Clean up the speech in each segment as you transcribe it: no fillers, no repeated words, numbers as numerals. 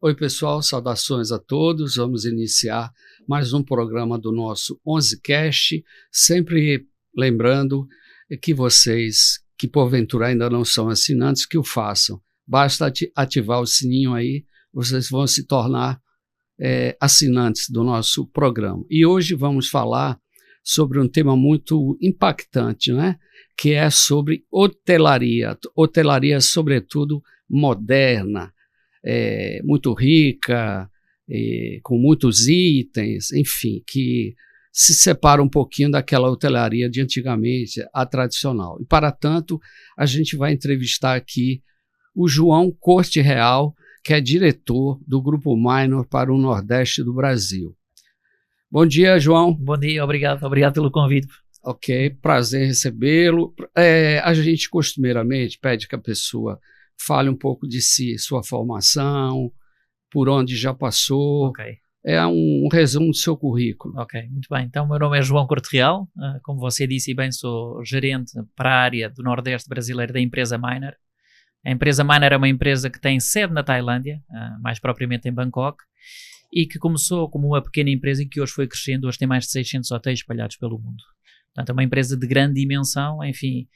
Oi, pessoal, saudações a todos. Vamos iniciar mais um programa do nosso 11Cast, sempre lembrando que vocês que porventura ainda não são assinantes, que o façam. Basta ativar o sininho aí, vocês vão se tornar assinantes do nosso programa. E hoje vamos falar sobre um tema muito impactante, né? Que é sobre hotelaria, sobretudo moderna, muito rica, com muitos itens, enfim, que se separa um pouquinho daquela hotelaria de antigamente, a tradicional. E, para tanto, a gente vai entrevistar aqui o João Corte Real, que é diretor do Grupo Minor para o Nordeste do Brasil. Bom dia, João. Bom dia, obrigado pelo convite. Ok, prazer recebê-lo. A gente costumeiramente pede que a pessoa fale um pouco de si, sua formação, por onde já passou. Ok. É um resumo do seu currículo. Ok, muito bem. Então, o meu nome é João Corte Real. Como você disse e bem, sou gerente para a área do Nordeste brasileiro da empresa Minor. A empresa Minor é uma empresa que tem sede na Tailândia, mais propriamente em Bangkok, e que começou como uma pequena empresa e que hoje foi crescendo. Hoje tem mais de 600 hotéis espalhados pelo mundo. Portanto, é uma empresa de grande dimensão, enfim,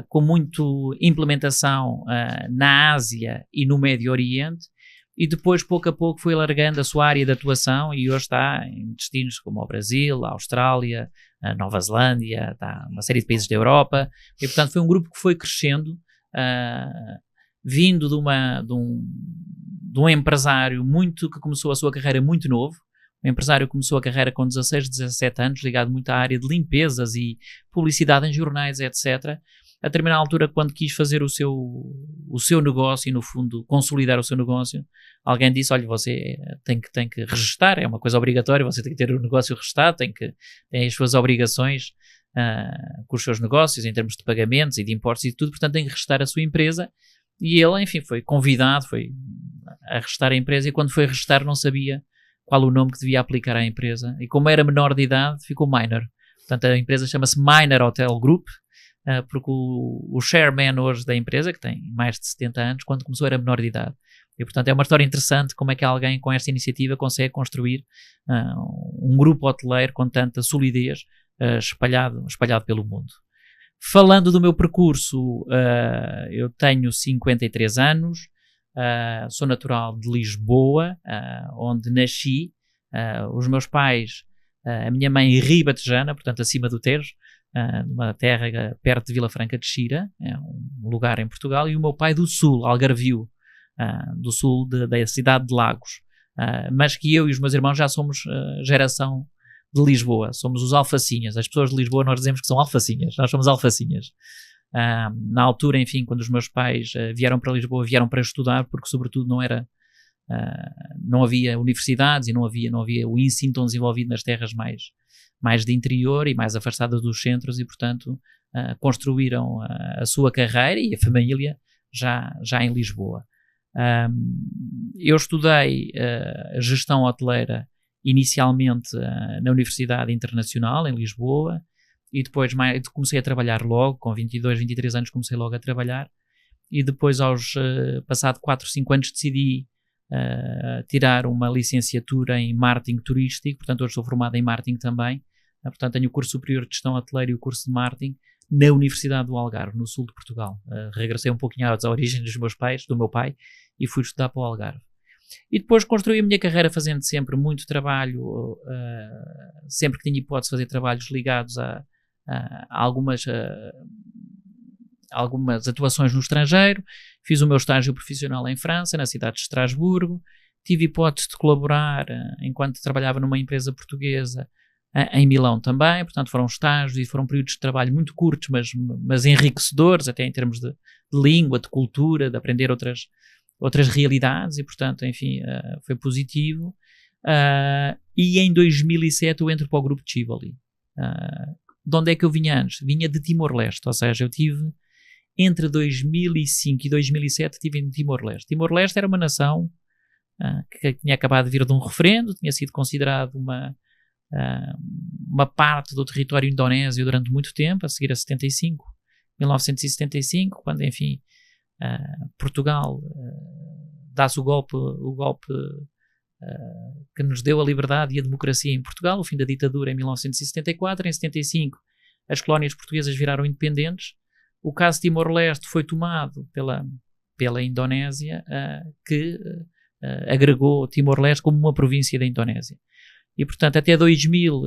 com muito implementação na Ásia e no Médio Oriente, e depois, pouco a pouco, foi alargando a sua área de atuação e hoje está em destinos como o Brasil, a Austrália, a Nova Zelândia, está uma série de países da Europa, e portanto foi um grupo que foi crescendo, vindo de um empresário que começou a sua carreira muito novo. O empresário começou a carreira com 16, 17 anos, ligado muito à área de limpezas e publicidade em jornais, etc. A determinada altura, quando quis fazer o seu negócio e, no fundo, consolidar o seu negócio, alguém disse, olha, você tem que registar, é uma coisa obrigatória, você tem que ter o negócio registado, tem as suas obrigações com os seus negócios, em termos de pagamentos e de impostos e tudo, portanto tem que registrar a sua empresa. E ele, enfim, foi convidado, foi a registrar a empresa, e quando foi registrar não sabia qual o nome que devia aplicar à empresa, e como era menor de idade, ficou Minor. Portanto, a empresa chama-se Minor Hotel Group, porque o chairman hoje da empresa, que tem mais de 70 anos, quando começou era menor de idade. E, portanto, é uma história interessante como é que alguém com esta iniciativa consegue construir um grupo hoteleiro com tanta solidez espalhado pelo mundo. Falando do meu percurso, eu tenho 53 anos, sou natural de Lisboa, onde nasci. Os meus pais, a minha mãe ribatejana, portanto acima do Tejo, numa terra perto de Vila Franca de Xira, é um lugar em Portugal, e o meu pai do Sul, Algarvio, do sul da cidade de Lagos, mas que eu e os meus irmãos já somos geração de Lisboa, somos os alfacinhas. As pessoas de Lisboa nós dizemos que são alfacinhas, nós somos alfacinhas. Na altura, enfim, quando os meus pais vieram para Lisboa, vieram para estudar, porque sobretudo não havia universidades e não havia o ensino tão desenvolvido nas terras mais de interior e mais afastadas dos centros, e portanto construíram a sua carreira e a família já em Lisboa. Eu estudei gestão hoteleira inicialmente na Universidade Internacional em Lisboa, e depois comecei a trabalhar logo, com 22, 23 anos comecei logo a trabalhar, e depois passado 4, 5 anos decidi tirar uma licenciatura em marketing turístico. Portanto hoje sou formado em marketing também, portanto tenho o curso superior de gestão hoteleira e o curso de marketing na Universidade do Algarve, no sul de Portugal. Regressei um pouquinho às origens do meu pai, e fui estudar para o Algarve. E depois construí a minha carreira fazendo sempre muito trabalho, sempre que tinha hipótese de fazer trabalhos ligados a algumas atuações no estrangeiro. Fiz o meu estágio profissional em França, na cidade de Estrasburgo. Tive hipótese de colaborar enquanto trabalhava numa empresa portuguesa em Milão também. Portanto, foram estágios e foram períodos de trabalho muito curtos, mas enriquecedores, até em termos de língua, de cultura, de aprender outras realidades, e portanto, enfim, foi positivo. E em 2007 eu entro para o grupo Tivoli. De onde é que eu vinha antes? Vinha de Timor-Leste, ou seja, eu tive entre 2005 e 2007 estive em Timor-Leste. Timor-Leste era uma nação que tinha acabado de vir de um referendo, tinha sido considerado uma parte do território indonésio durante muito tempo, a seguir a 1975, quando, enfim, Portugal dá-se o golpe que nos deu a liberdade e a democracia em Portugal, o fim da ditadura em 1974. Em 75 as colónias portuguesas viraram independentes. O caso de Timor-Leste foi tomado pela Indonésia, que agregou Timor-Leste como uma província da Indonésia. E, portanto, até 2000,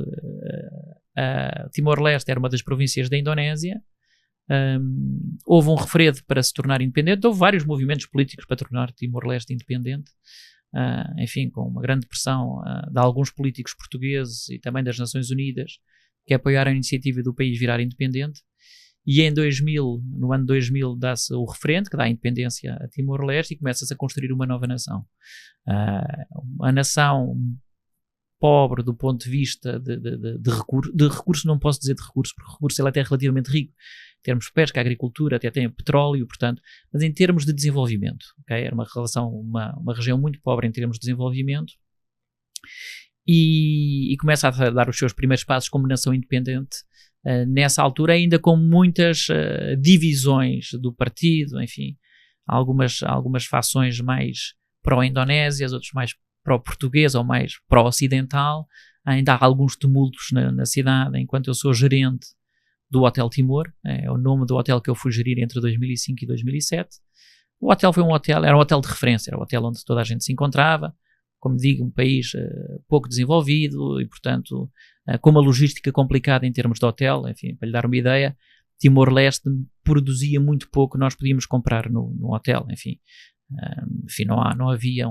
Timor-Leste era uma das províncias da Indonésia. Houve um referendo para se tornar independente. Houve vários movimentos políticos para tornar Timor-Leste independente. Enfim, com uma grande pressão de alguns políticos portugueses e também das Nações Unidas, que apoiaram a iniciativa do país virar independente. E em 2000, no ano 2000, dá-se o referendo que dá a independência a Timor-Leste e começa-se a construir uma nova nação. Uma nação pobre do ponto de vista de recursos, não posso dizer de recursos, porque recursos ele é até relativamente rico, em termos de pesca, agricultura, até tem petróleo, portanto, mas em termos de desenvolvimento, okay? Era uma região muito pobre em termos de desenvolvimento, e começa a dar os seus primeiros passos como nação independente, nessa altura ainda com muitas divisões do partido, enfim, algumas fações mais pró-indonésias, outros mais pró-português ou mais pró-ocidental. Ainda há alguns tumultos na cidade, enquanto eu sou gerente do Hotel Timor, é o nome do hotel que eu fui gerir entre 2005 e 2007. O hotel era um hotel de referência, era um hotel onde toda a gente se encontrava, como digo, um país pouco desenvolvido e, portanto, com uma logística complicada em termos de hotel. Enfim, para lhe dar uma ideia, Timor-Leste produzia muito pouco, nós podíamos comprar no hotel, enfim, não havia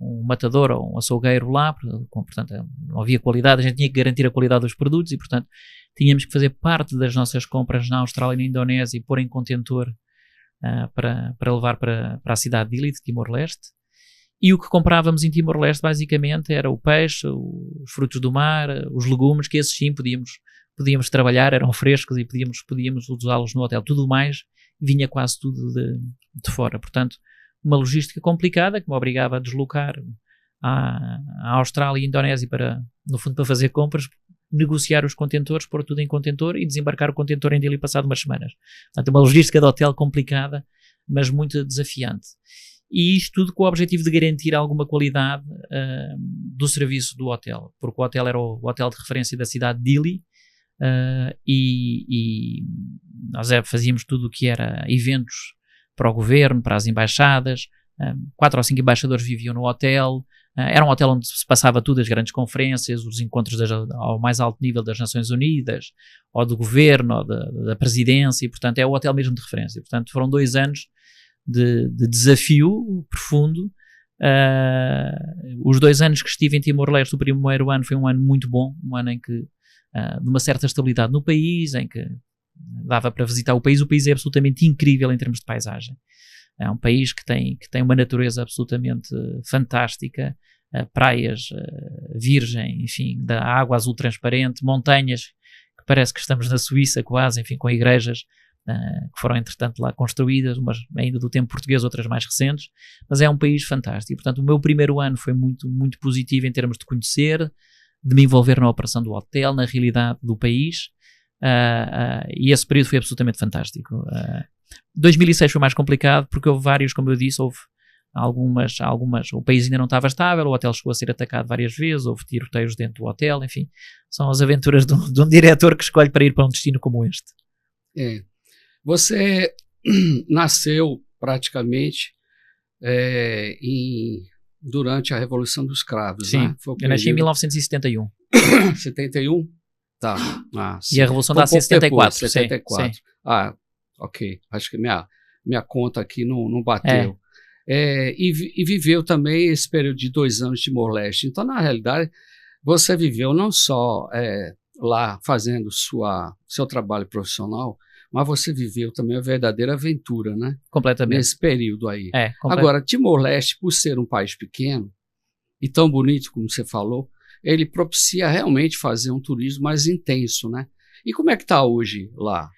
um matador ou um açougueiro lá, portanto não havia qualidade, a gente tinha que garantir a qualidade dos produtos e, portanto, tínhamos que fazer parte das nossas compras na Austrália e na Indonésia e pôr em contentor para levar para a cidade de Dili, de Timor-Leste. E o que comprávamos em Timor-Leste basicamente era o peixe, os frutos do mar, os legumes, que esses sim podíamos trabalhar, eram frescos e podíamos usá-los no hotel. Tudo mais vinha quase tudo de fora. Portanto, uma logística complicada que me obrigava a deslocar à Austrália e Indonésia no fundo, para fazer compras, negociar os contentores, pôr tudo em contentor e desembarcar o contentor em Dili passado umas semanas. Portanto, uma logística de hotel complicada, mas muito desafiante. E isto tudo com o objetivo de garantir alguma qualidade do serviço do hotel, porque o hotel era o hotel de referência da cidade de Dili, e nós fazíamos tudo o que era eventos para o governo, para as embaixadas. 4 ou 5 embaixadores viviam no hotel. Era um hotel onde se passava tudo, as grandes conferências, os encontros ao mais alto nível das Nações Unidas, ou do governo, ou da presidência, e, portanto, é o hotel mesmo de referência. Portanto, foram 2 anos de desafio profundo. Os 2 anos que estive em Timor-Leste, o primeiro ano foi um ano muito bom, um ano em que, de uma certa estabilidade no país, em que dava para visitar o país. O país é absolutamente incrível em termos de paisagem. É um país que tem uma natureza absolutamente fantástica, praias virgem, enfim, da água azul transparente, montanhas que parece que estamos na Suíça quase, enfim, com igrejas que foram entretanto lá construídas, umas ainda do tempo português, outras mais recentes, mas é um país fantástico. E, portanto, o meu primeiro ano foi muito, muito positivo em termos de conhecer, de me envolver na operação do hotel, na realidade do país, e esse período foi absolutamente fantástico. 2006 foi mais complicado porque houve vários, como eu disse, houve algumas, o país ainda não estava estável, o hotel chegou a ser atacado várias vezes, houve tiroteios dentro do hotel, enfim, são as aventuras de um diretor que escolhe para ir para um destino como este. Você nasceu praticamente durante a Revolução dos Cravos, sim, né? Eu nasci em 1971. 71? Tá. E a Revolução dá-se em 74. Depois, 74. Sim. Ok. Acho que minha conta aqui não bateu. E viveu também esse período de 2 anos de Timor-Leste. Então, na realidade, você viveu não só lá fazendo seu trabalho profissional, mas você viveu também a verdadeira aventura, né? Completamente. Nesse período aí. Agora, Timor-Leste, por ser um país pequeno e tão bonito como você falou, ele propicia realmente fazer um turismo mais intenso, né? E como é que está hoje lá?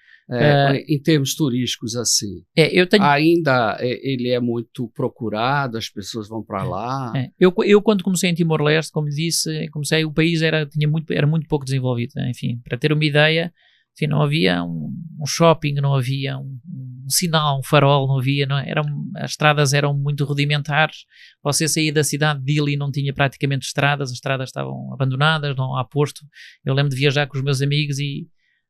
Em termos turísticos, assim, ainda ele é muito procurado, as pessoas vão para lá. Eu quando comecei em Timor-Leste, como disse, o país era muito pouco desenvolvido. Enfim, para ter uma ideia, enfim, não havia um shopping, não havia um sinal, um farol, não havia, não é? As estradas eram muito rudimentares. Você saía da cidade de Dili e não tinha praticamente estradas, as estradas estavam abandonadas, não há posto. Eu lembro de viajar com os meus amigos e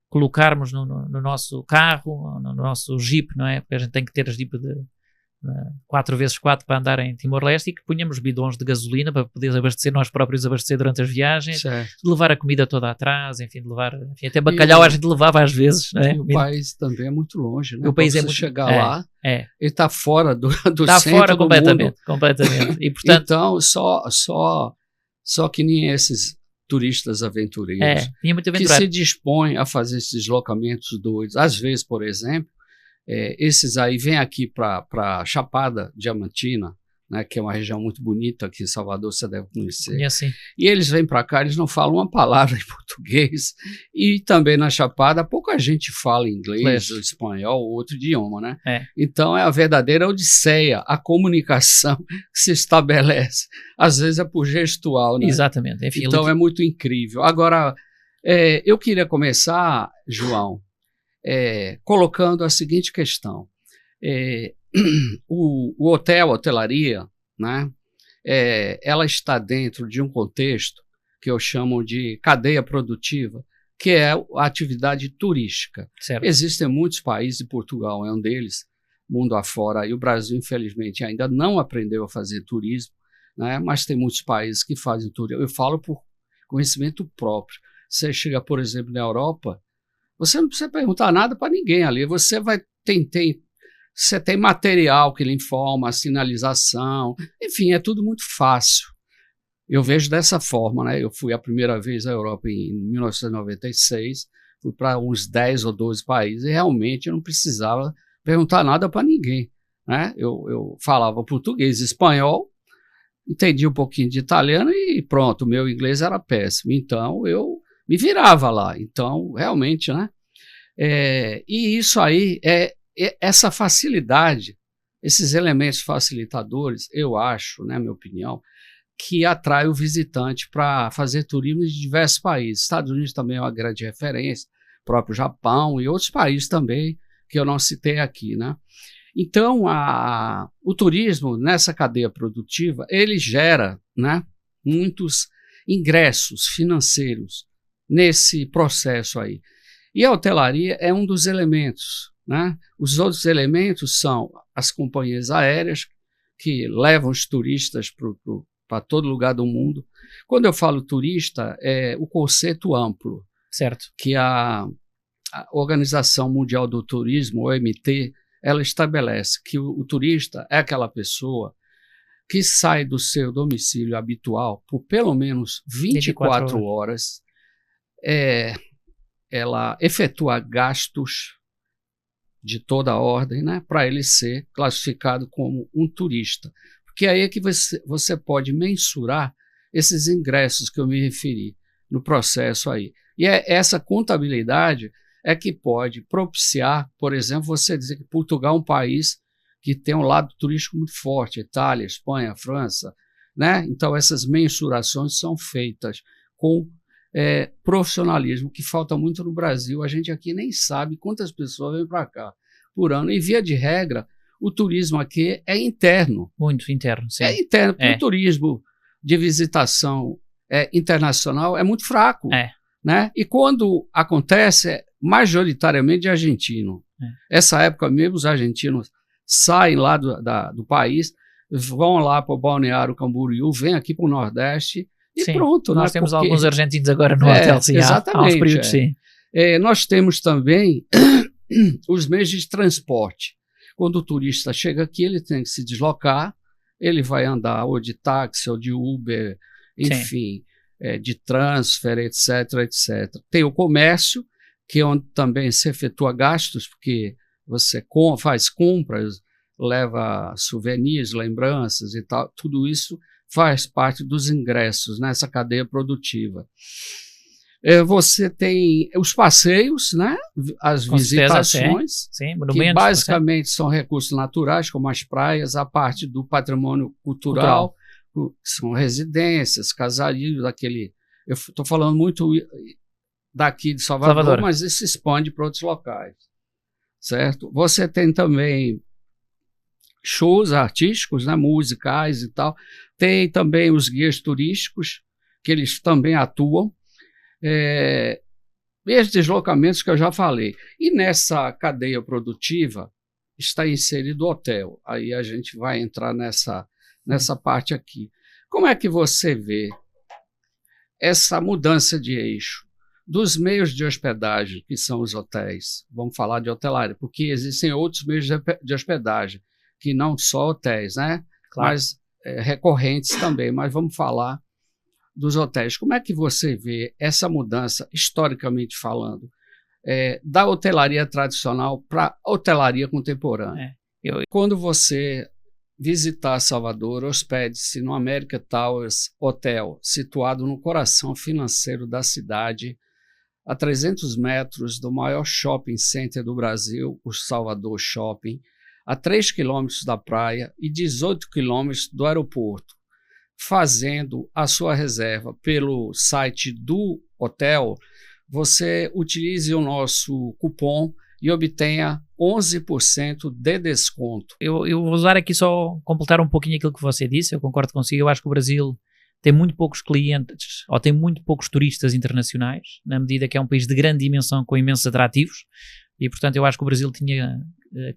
colocarmos no nosso carro, no nosso Jeep, não é? Porque a gente tem que ter a Jeep de 4x4 para andar em Timor-Leste, e que punhamos bidões de gasolina para poder abastecer, nós próprios abastecer durante as viagens, certo. de levar a comida toda atrás, enfim, de levar, enfim, até bacalhau a gente levava às vezes. E o país também é muito longe, né? O país é muito chegar lá, ele está fora do está centro fora do completamente, mundo. completamente. E portanto, então só que nem esses turistas aventureiros tinha muito que aventureiro. se dispõem a fazer esses deslocamentos doidos. Às vezes, por exemplo, esses aí vêm aqui para Chapada Diamantina, né, que é uma região muito bonita aqui em Salvador, você deve conhecer. E assim, E eles vêm para cá, eles não falam uma palavra em português, e também na Chapada pouca gente fala inglês, ou espanhol ou outro idioma, né? Então é a verdadeira odisseia, a comunicação que se estabelece, às vezes é por gestual, né? exatamente. Enfim, Então é muito incrível. Agora, eu queria começar, João, colocando a seguinte questão. O hotel, a hotelaria, né, ela está dentro de um contexto que eu chamo de cadeia produtiva, que é a atividade turística. certo. Existem muitos países, e Portugal é um deles, mundo afora, e o Brasil, infelizmente, ainda não aprendeu a fazer turismo, né, mas tem muitos países que fazem turismo. Eu falo por conhecimento próprio. Você chega, por exemplo, na Europa, você não precisa perguntar nada para ninguém ali. Você tem material que lhe informa, a sinalização, enfim, é tudo muito fácil. Eu vejo dessa forma, né? Eu fui a primeira vez à Europa em 1996, fui para uns 10 ou 12 países e realmente eu não precisava perguntar nada para ninguém, né? Eu falava português, espanhol, entendia um pouquinho de italiano e pronto, o meu inglês era péssimo. Então eu me virava lá. Então, realmente, né? E isso aí, essa facilidade, esses elementos facilitadores, eu acho, né, minha opinião, que atrai o visitante para fazer turismo de diversos países. Estados Unidos também é uma grande referência, próprio Japão e outros países também, que eu não citei aqui, né? Então, o turismo, nessa cadeia produtiva, ele gera, né, muitos ingressos financeiros nesse processo aí. E a hotelaria é um dos elementos, né? Os outros elementos são as companhias aéreas, que levam os turistas para todo lugar do mundo. Quando eu falo turista, é o conceito amplo, certo. Que a Organização Mundial do Turismo, OMT, ela estabelece que o turista é aquela pessoa que sai do seu domicílio habitual por pelo menos 24 horas, ela efetua gastos de toda a ordem, né, para ele ser classificado como um turista. Porque aí é que você pode mensurar esses ingressos que eu me referi no processo aí. E essa contabilidade é que pode propiciar, por exemplo, você dizer que Portugal é um país que tem um lado turístico muito forte, Itália, Espanha, França, né? Então essas mensurações são feitas com profissionalismo, que falta muito no Brasil. A gente aqui nem sabe quantas pessoas vêm para cá por ano. E, via de regra, o turismo aqui é interno. Muito interno, sim. É interno, porque o turismo de visitação internacional é muito fraco. Né? E quando acontece, é majoritariamente de argentino. Essa época mesmo, os argentinos saem lá do país, vão lá para o Balneário Camboriú, vêm aqui para o Nordeste e sim, pronto. Nós temos alguns argentinos agora no hotel, sim, exatamente, há uns períodos, sim. Nós temos também os meios de transporte. Quando o turista chega aqui, ele tem que se deslocar, ele vai andar ou de táxi ou de Uber, enfim, de transfer, etc, etc. Tem o comércio, que é onde também se efetua gastos, porque você faz compras, leva souvenirs, lembranças e tal, tudo isso faz parte dos ingressos nessa cadeia produtiva. Você tem os passeios, né? As visitações, sim, que basicamente são recursos naturais, como as praias, a parte do patrimônio cultural. São residências, casarios, eu estou falando muito daqui de Salvador, mas isso se expande para outros locais. certo? Você tem também shows artísticos, né, musicais e tal. Tem também os guias turísticos, que eles também atuam. E esses deslocamentos que eu já falei. E nessa cadeia produtiva está inserido o hotel. Aí a gente vai entrar nessa parte aqui. Como é que você vê essa mudança de eixo dos meios de hospedagem, que são os hotéis? Vamos falar de hotelaria, porque existem outros meios de hospedagem, que não só hotéis, né? Claro. Mas recorrentes também. Mas vamos falar dos hotéis. Como é que você vê essa mudança, historicamente falando, da hotelaria tradicional para a hotelaria contemporânea? Quando você visitar Salvador, hospede-se no America Towers Hotel, situado no coração financeiro da cidade, a 300 metros do maior shopping center do Brasil, o Salvador Shopping, a 3 quilômetros da praia e 18 quilômetros do aeroporto. Fazendo a sua reserva pelo site do hotel, você utilize o nosso cupom e obtenha 11% de desconto. Eu vou usar aqui só, completar um pouquinho aquilo que você disse, eu concordo consigo, eu acho que o Brasil tem muito poucos clientes, ou tem muito poucos turistas internacionais, na medida que é um país de grande dimensão com imensos atrativos, e portanto eu acho que o Brasil tinha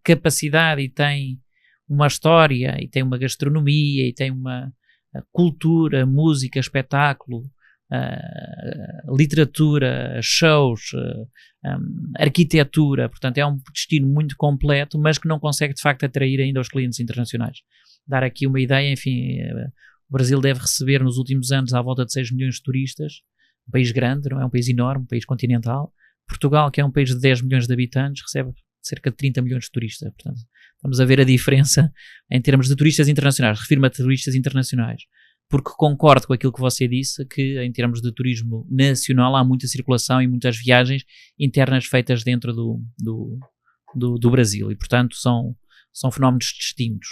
capacidade e tem uma história, e tem uma gastronomia, e tem uma cultura, música, espetáculo, literatura, shows, arquitetura, portanto é um destino muito completo, mas que não consegue de facto atrair ainda os clientes internacionais. Dar aqui uma ideia, enfim, o Brasil deve receber nos últimos anos à volta de 6 milhões de turistas, um país grande, não é um país enorme, um país continental. Portugal, que é um país de 10 milhões de habitantes, recebe cerca de 30 milhões de turistas, portanto estamos a ver a diferença em termos de turistas internacionais. Refiro-me a turistas internacionais, porque concordo com aquilo que você disse, que em termos de turismo nacional há muita circulação e muitas viagens internas feitas dentro do Brasil, e portanto são fenómenos distintos.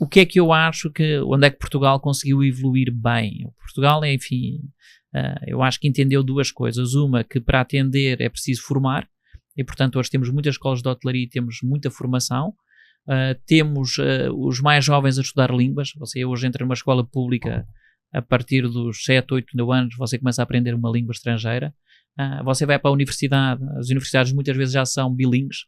O que é que eu acho onde é que Portugal conseguiu evoluir bem? Portugal, enfim, eu acho que entendeu duas coisas. Uma, que para atender é preciso formar, e portanto hoje temos muitas escolas de hotelaria e temos muita formação. Temos os mais jovens a estudar línguas. Você hoje entra numa escola pública, a partir dos 7, 8, 9 anos você começa a aprender uma língua estrangeira. Você vai para a universidade, as universidades muitas vezes já são bilíngues,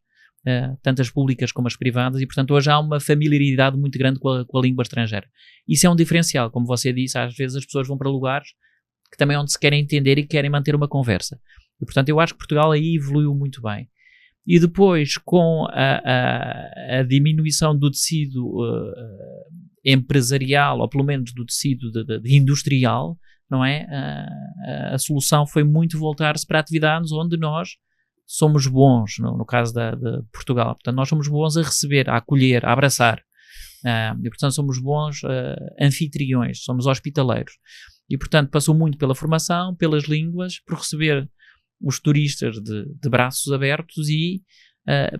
tanto as públicas como as privadas, e portanto hoje há uma familiaridade muito grande com a língua estrangeira. Isso é um diferencial, como você disse, às vezes as pessoas vão para lugares que também é onde se querem entender e querem manter uma conversa. E portanto eu acho que Portugal aí evoluiu muito bem. E depois, com a diminuição do tecido empresarial, ou pelo menos do tecido de industrial, não é? A solução foi muito voltar-se para atividades onde nós somos bons, no caso de Portugal. Portanto, nós somos bons a receber, a acolher, a abraçar. E, portanto, somos bons anfitriões, somos hospitaleiros. E, portanto, passou muito pela formação, pelas línguas, por receber os turistas de braços abertos e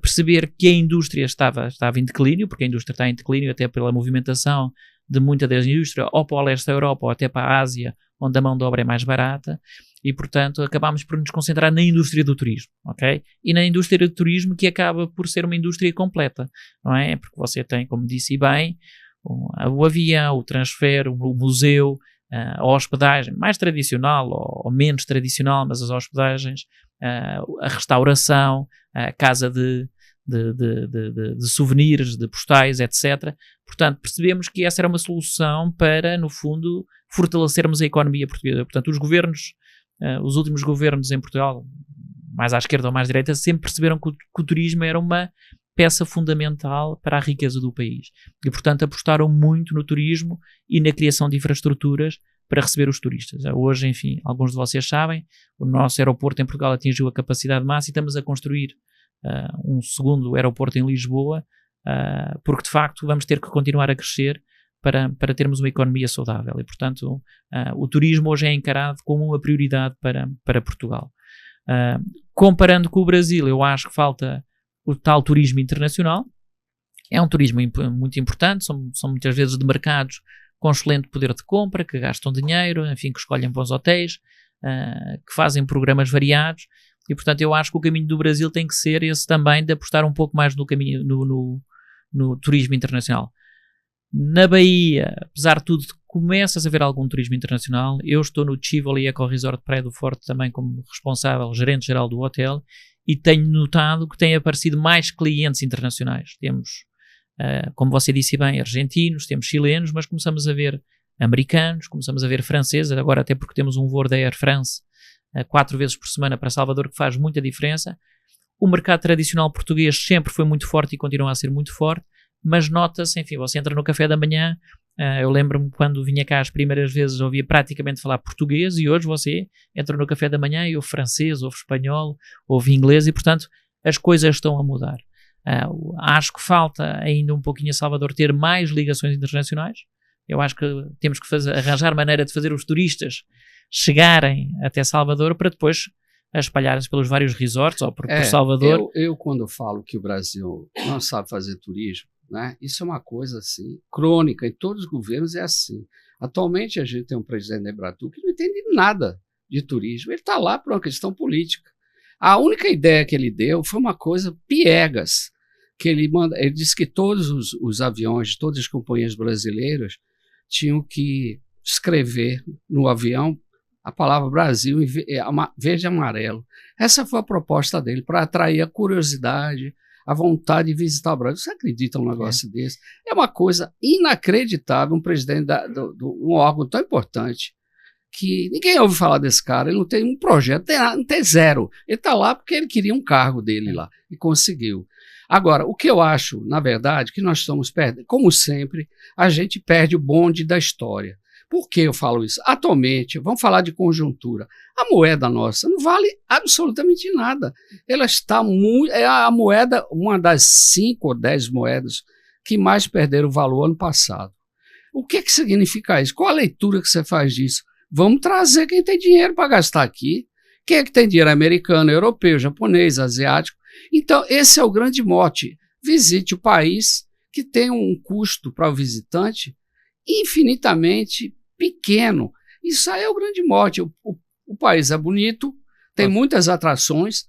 perceber que a indústria estava em declínio, porque a indústria está em declínio até pela movimentação de muita da indústria, ou para o leste da Europa, ou até para a Ásia, onde a mão de obra é mais barata, e portanto acabámos por nos concentrar na indústria do turismo, ok? E na indústria do turismo, que acaba por ser uma indústria completa, não é? Porque você tem, como disse bem, o avião, o transfer, o museu, a hospedagem mais tradicional ou menos tradicional, mas as hospedagens, a restauração, a casa de souvenirs, de postais, etc. Portanto, percebemos que essa era uma solução para, no fundo, fortalecermos a economia portuguesa. Portanto, os governos, os últimos governos em Portugal, mais à esquerda ou mais à direita, sempre perceberam que o turismo era uma peça fundamental para a riqueza do país. E, portanto, apostaram muito no turismo e na criação de infraestruturas para receber os turistas. Hoje, enfim, alguns de vocês sabem, o nosso aeroporto em Portugal atingiu a capacidade máxima e estamos a construir um segundo aeroporto em Lisboa, porque, de facto, vamos ter que continuar a crescer para termos uma economia saudável. E, portanto, o turismo hoje é encarado como uma prioridade para Portugal. Comparando com o Brasil, eu acho que falta o tal turismo internacional. É um turismo muito importante, são muitas vezes de mercados com excelente poder de compra, que gastam dinheiro, enfim, que escolhem bons hotéis, que fazem programas variados, E, portanto, eu acho que o caminho do Brasil tem que ser esse também, de apostar um pouco mais no caminho, no turismo internacional. Na Bahia, apesar de tudo, começa-se a haver algum turismo internacional. Eu estou no Tivoli Eco Resort Praia do Forte também como responsável, gerente-geral do hotel, e tenho notado que têm aparecido mais clientes internacionais. Temos, como você disse bem, argentinos, temos chilenos, mas começamos a ver americanos, começamos a ver franceses, agora até porque temos um voo da Air France 4 vezes por semana para Salvador, que faz muita diferença. O mercado tradicional português sempre foi muito forte e continua a ser muito forte, mas nota-se, enfim, você entra no café da manhã, eu lembro-me quando vinha cá as primeiras vezes, ouvia praticamente falar português, e hoje você entra no café da manhã e ouve francês, ouve espanhol, ouve inglês, e portanto as coisas estão a mudar. Acho que falta ainda um pouquinho a Salvador ter mais ligações internacionais. Eu acho que temos que arranjar maneira de fazer os turistas chegarem até Salvador para depois espalharem-se pelos vários resorts ou por Salvador. Eu quando falo que o Brasil não sabe fazer turismo, né, isso é uma coisa assim, crônica, em todos os governos é assim. Atualmente a gente tem um presidente da Embratur que não entende nada de turismo, ele está lá por uma questão política. A única ideia que ele deu foi uma coisa piegas, que ele disse que todos os aviões de todas as companhias brasileiras tinham que escrever no avião a palavra Brasil em verde e amarelo. Essa foi a proposta dele, para atrair a curiosidade, a vontade de visitar o Brasil. Você acredita num negócio desse? É uma coisa inacreditável, um presidente de um órgão tão importante, que ninguém ouve falar desse cara, ele não tem um projeto, não tem zero. Ele está lá porque ele queria um cargo dele lá, e conseguiu. Agora, o que eu acho, na verdade, que nós estamos perdendo, como sempre, a gente perde o bonde da história. Por que eu falo isso? Atualmente, vamos falar de conjuntura, a moeda nossa não vale absolutamente nada. Ela está muito... É a moeda, uma das 5 ou 10 moedas que mais perderam valor ano passado. O que significa isso? Qual a leitura que você faz disso? Vamos trazer quem tem dinheiro para gastar aqui. Quem é que tem dinheiro? Americano, europeu, japonês, asiático. Então, esse é o grande mote. Visite o país que tem um custo para o visitante infinitamente pequeno. Isso aí é o grande mote. O país é bonito, tem muitas atrações,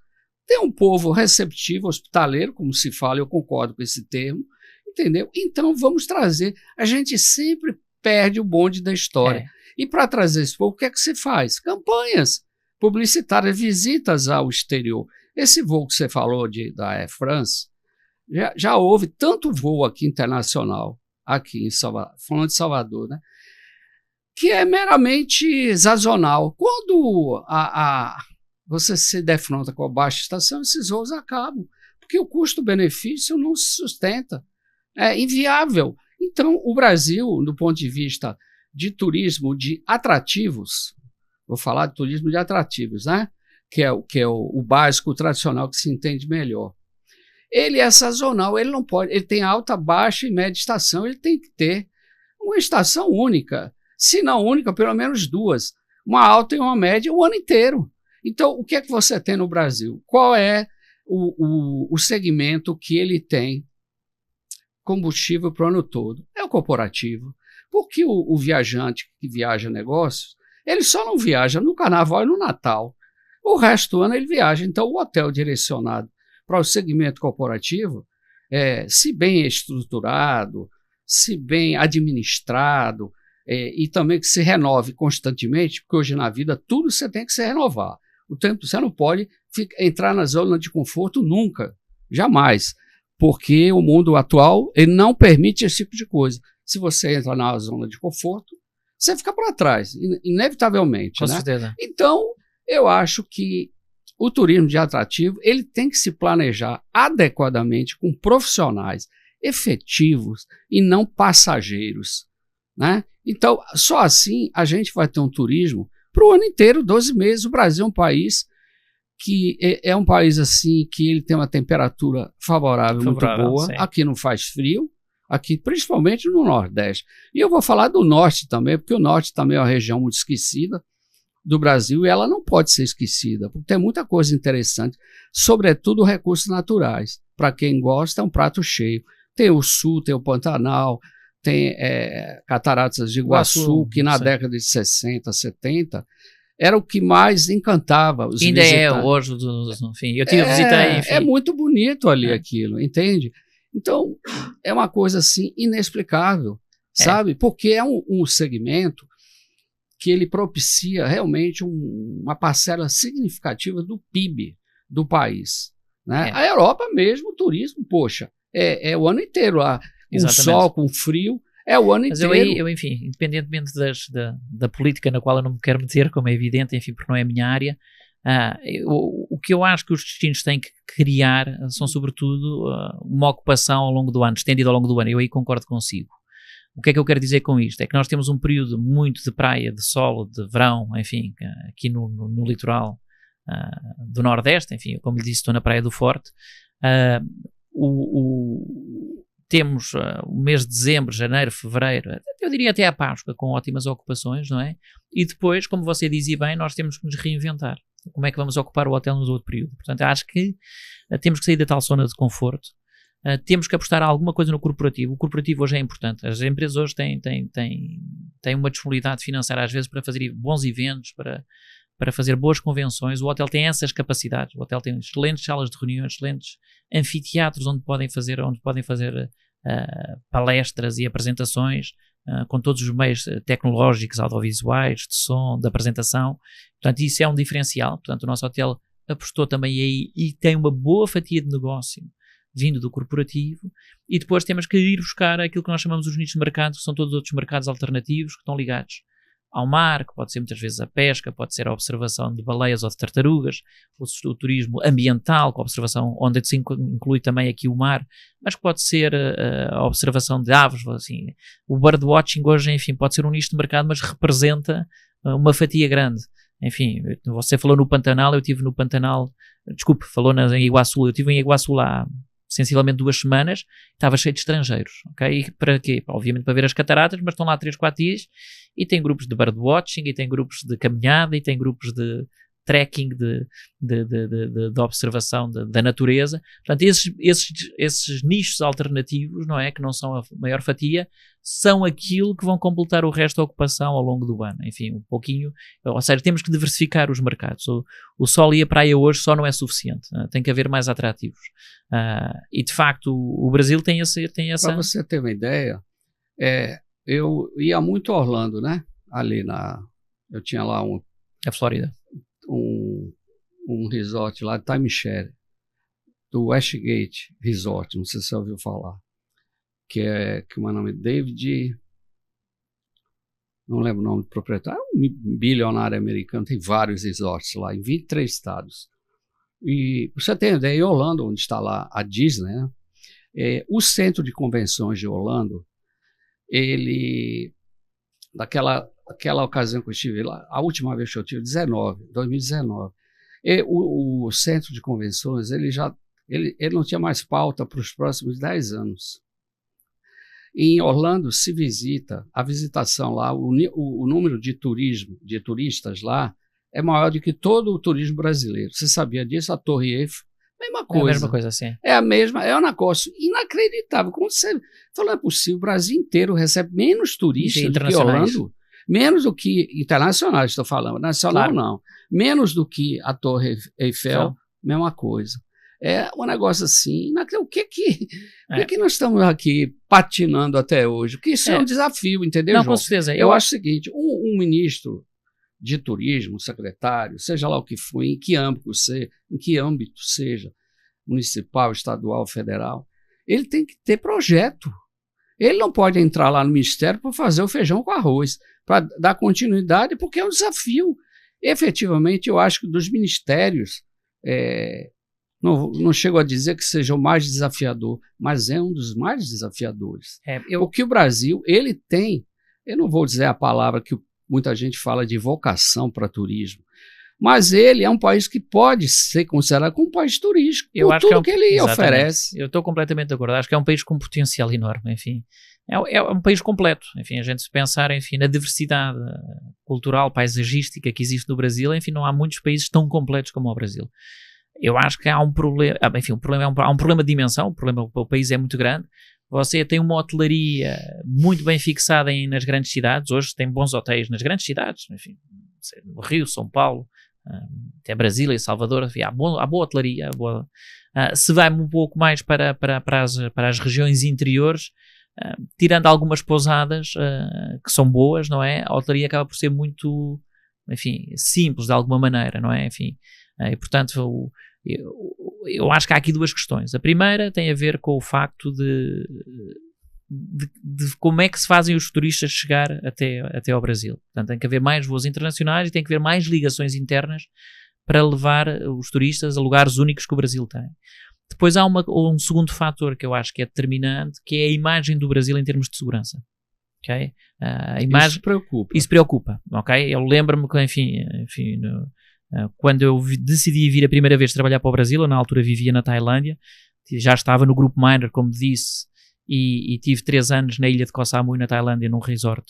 tem um povo receptivo, hospitaleiro, como se fala, eu concordo com esse termo, entendeu? Então vamos trazer. A gente sempre perde o bonde da história. E para trazer esse povo, o que é que você faz? Campanhas publicitárias, visitas ao exterior. Esse voo que você falou da Air France, já houve tanto voo aqui internacional, aqui em Salvador, falando de Salvador, né, que é meramente sazonal. Quando você se defronta com a baixa estação, esses voos acabam, porque o custo-benefício não se sustenta, é inviável. Então, o Brasil, do ponto de vista de turismo de atrativos, vou falar de turismo de atrativos, né, que é o básico, o tradicional, que se entende melhor. Ele é sazonal, ele não pode, ele tem alta, baixa e média estação, ele tem que ter uma estação única, se não única, pelo menos 2, uma alta e uma média o ano inteiro. Então, o que é que você tem no Brasil? Qual é o segmento que ele tem combustível para o ano todo? É o corporativo, porque o viajante que viaja negócios, ele só não viaja no Carnaval e no Natal, o resto do ano ele viaja. Então, o hotel direcionado para o segmento corporativo, se bem estruturado, se bem administrado, e também que se renove constantemente, porque hoje na vida tudo você tem que se renovar. O tempo você não pode entrar na zona de conforto nunca, jamais, porque o mundo atual ele não permite esse tipo de coisa. Se você entra na zona de conforto, você fica para trás, inevitavelmente. Com né? certeza. Então, eu acho que o turismo de atrativo ele tem que se planejar adequadamente com profissionais efetivos e não passageiros, né? Então, só assim a gente vai ter um turismo para o ano inteiro, 12 meses. O Brasil é um país que é um país assim que ele tem uma temperatura favorável muito boa. Sim. Aqui não faz frio, aqui principalmente no Nordeste. E eu vou falar do Norte também, porque o Norte também é uma região muito esquecida do Brasil e ela não pode ser esquecida, porque tem muita coisa interessante, sobretudo recursos naturais. Para quem gosta, é um prato cheio. Tem o Sul, tem o Pantanal, tem Cataratas de Iguaçu, que na década de 60, 70, era o que mais encantava os Ainda visitantes. é hoje, enfim, eu visitei, enfim. É muito bonito ali aquilo, entende? Então, é uma coisa assim inexplicável, sabe? Porque é um segmento que ele propicia realmente uma parcela significativa do PIB do país, né? A Europa mesmo, o turismo, poxa, é o ano inteiro lá, com sol, com frio, é o ano inteiro. Mas eu, enfim, independentemente da política na qual eu não me quero meter, como é evidente, enfim, porque não é a minha área, o que eu acho que os destinos têm que criar são, sobretudo, uma ocupação ao longo do ano, estendida ao longo do ano. Eu aí concordo consigo. O que é que eu quero dizer com isto? É que nós temos um período muito de praia, de sol, de verão, enfim, aqui no litoral do Nordeste, enfim, como lhe disse, estou na Praia do Forte. Temos o mês de dezembro, janeiro, fevereiro, eu diria até a Páscoa, com ótimas ocupações, não é? E depois, como você dizia bem, nós temos que nos reinventar. Como é que vamos ocupar o hotel no outro período? Portanto, acho que temos que sair da tal zona de conforto. Temos que apostar alguma coisa no corporativo. O corporativo hoje é importante. As empresas hoje têm uma disponibilidade financeira, às vezes, para fazer bons eventos, para fazer boas convenções. O hotel tem essas capacidades. O hotel tem excelentes salas de reuniões, excelentes anfiteatros onde podem fazer palestras e apresentações com todos os meios tecnológicos, audiovisuais, de som, de apresentação. Portanto, isso é um diferencial. Portanto, o nosso hotel apostou também aí e tem uma boa fatia de negócio vindo do corporativo, e depois temos que ir buscar aquilo que nós chamamos os nichos de mercado, que são todos os outros mercados alternativos que estão ligados ao mar, que pode ser muitas vezes a pesca, pode ser a observação de baleias ou de tartarugas, o turismo ambiental, com a observação, onde se inclui também aqui o mar, mas que pode ser a observação de aves, assim. O birdwatching hoje, enfim, pode ser um nicho de mercado, mas representa uma fatia grande. Enfim, você falou no Pantanal, eu estive no Pantanal, desculpe, falou em Iguaçu, eu estive em Iguaçu lá sensivelmente 2 semanas, estava cheio de estrangeiros, ok? E para quê? Obviamente para ver as cataratas, mas estão lá 3, 4 dias e tem grupos de birdwatching, e tem grupos de caminhada, e tem grupos de trekking, de observação da natureza. Portanto, esses nichos alternativos, não é? Que não são a maior fatia, são aquilo que vão completar o resto da ocupação ao longo do ano. Enfim, um pouquinho, ou seja, temos que diversificar os mercados. O sol e a praia hoje só não é suficiente, tem que haver mais atrativos. E de facto o Brasil tem essa... Para você ter uma ideia, eu ia muito a Orlando, né? Eu tinha lá a Flórida. Um resort lá de timeshare, do Westgate Resort, não sei se você ouviu falar, que o meu nome é David, não lembro o nome do proprietário, é um bilionário americano, tem vários resorts lá, em 23 estados. E você tem ideia, em Orlando, onde está lá a Disney, né? O centro de convenções de Orlando, aquela ocasião que eu estive lá, a última vez que eu tive, 2019, o centro de convenções, ele não tinha mais pauta para os próximos 10 anos. Em Orlando a visitação lá, o número de turistas lá é maior do que todo o turismo brasileiro. Você sabia disso? A Torre Eiffel, mesma coisa. É a mesma coisa, sim. É um negócio inacreditável. Como você falou, é possível, o Brasil inteiro recebe menos turistas do que Orlando. Menos do que internacionais, estou falando. Nacional, claro. Não. Menos do que a Torre Eiffel, mesma coisa. É um negócio assim. O que nós estamos aqui patinando até hoje? Porque isso é um desafio, entendeu, Não, João? com certeza. Eu acho o seguinte, um ministro de turismo, secretário, seja lá o que for, em que âmbito seja, municipal, estadual, federal, ele tem que ter projeto. Ele não pode entrar lá no ministério para fazer o feijão com arroz, para dar continuidade, porque é um desafio. Efetivamente, eu acho que dos ministérios, não chego a dizer que seja o mais desafiador, mas é um dos mais desafiadores. Porque o Brasil, ele tem, eu não vou dizer a palavra que muita gente fala de vocação para turismo, mas ele é um país que pode ser considerado como um país turístico, por tudo que ele oferece. Eu estou completamente de acordo. Acho que é um país com potencial enorme, enfim. É um país completo. Enfim, a gente se pensar, enfim, na diversidade cultural, paisagística que existe no Brasil, enfim, não há muitos países tão completos como o Brasil. Eu acho que há um problema, enfim, há um problema de dimensão, o país é muito grande. Você tem uma hotelaria muito bem fixada nas grandes cidades, hoje tem bons hotéis nas grandes cidades, enfim, no Rio, São Paulo, até Brasília, Salvador, enfim, há boa hotelaria. Se vai um pouco mais para as regiões interiores, tirando algumas pousadas que são boas, não é? A hotelaria acaba por ser muito, enfim, simples de alguma maneira, não é? Enfim, e portanto, eu acho que há aqui duas questões. A primeira tem a ver com o facto de como é que se fazem os turistas chegar até ao Brasil. Portanto, tem que haver mais voos internacionais e tem que haver mais ligações internas para levar os turistas a lugares únicos que o Brasil tem. Depois há um segundo fator que eu acho que é determinante, que é a imagem do Brasil em termos de segurança. Okay? A imagem, isso preocupa. Okay? Eu lembro-me que, enfim, quando eu decidi vir a primeira vez trabalhar para o Brasil, eu na altura vivia na Tailândia, já estava no grupo Minor, como disse, e tive 3 anos na ilha de Koh Samui, na Tailândia, num resort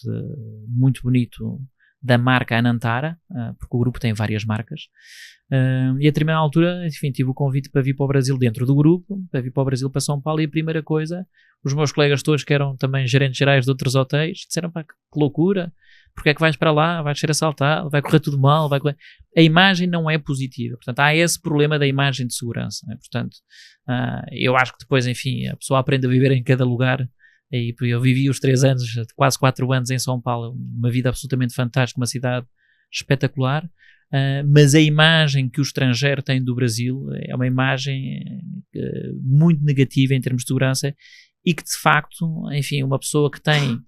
muito bonito da marca Anantara, porque o grupo tem várias marcas, e a determinada altura, enfim, tive o convite para vir para o Brasil dentro do grupo, para vir para o Brasil, para São Paulo, e a primeira coisa, os meus colegas todos, que eram também gerentes gerais de outros hotéis, disseram, pá, que loucura, porque é que vais para lá, vais ser assaltado, vai correr tudo mal, a imagem não é positiva, portanto há esse problema da imagem de segurança, né? Portanto, eu acho que depois, enfim, a pessoa aprende a viver em cada lugar, e eu vivi os 3 anos, quase 4 anos em São Paulo, uma vida absolutamente fantástica, uma cidade espetacular, mas a imagem que o estrangeiro tem do Brasil é uma imagem muito negativa em termos de segurança, e que de facto, enfim, uma pessoa que tem,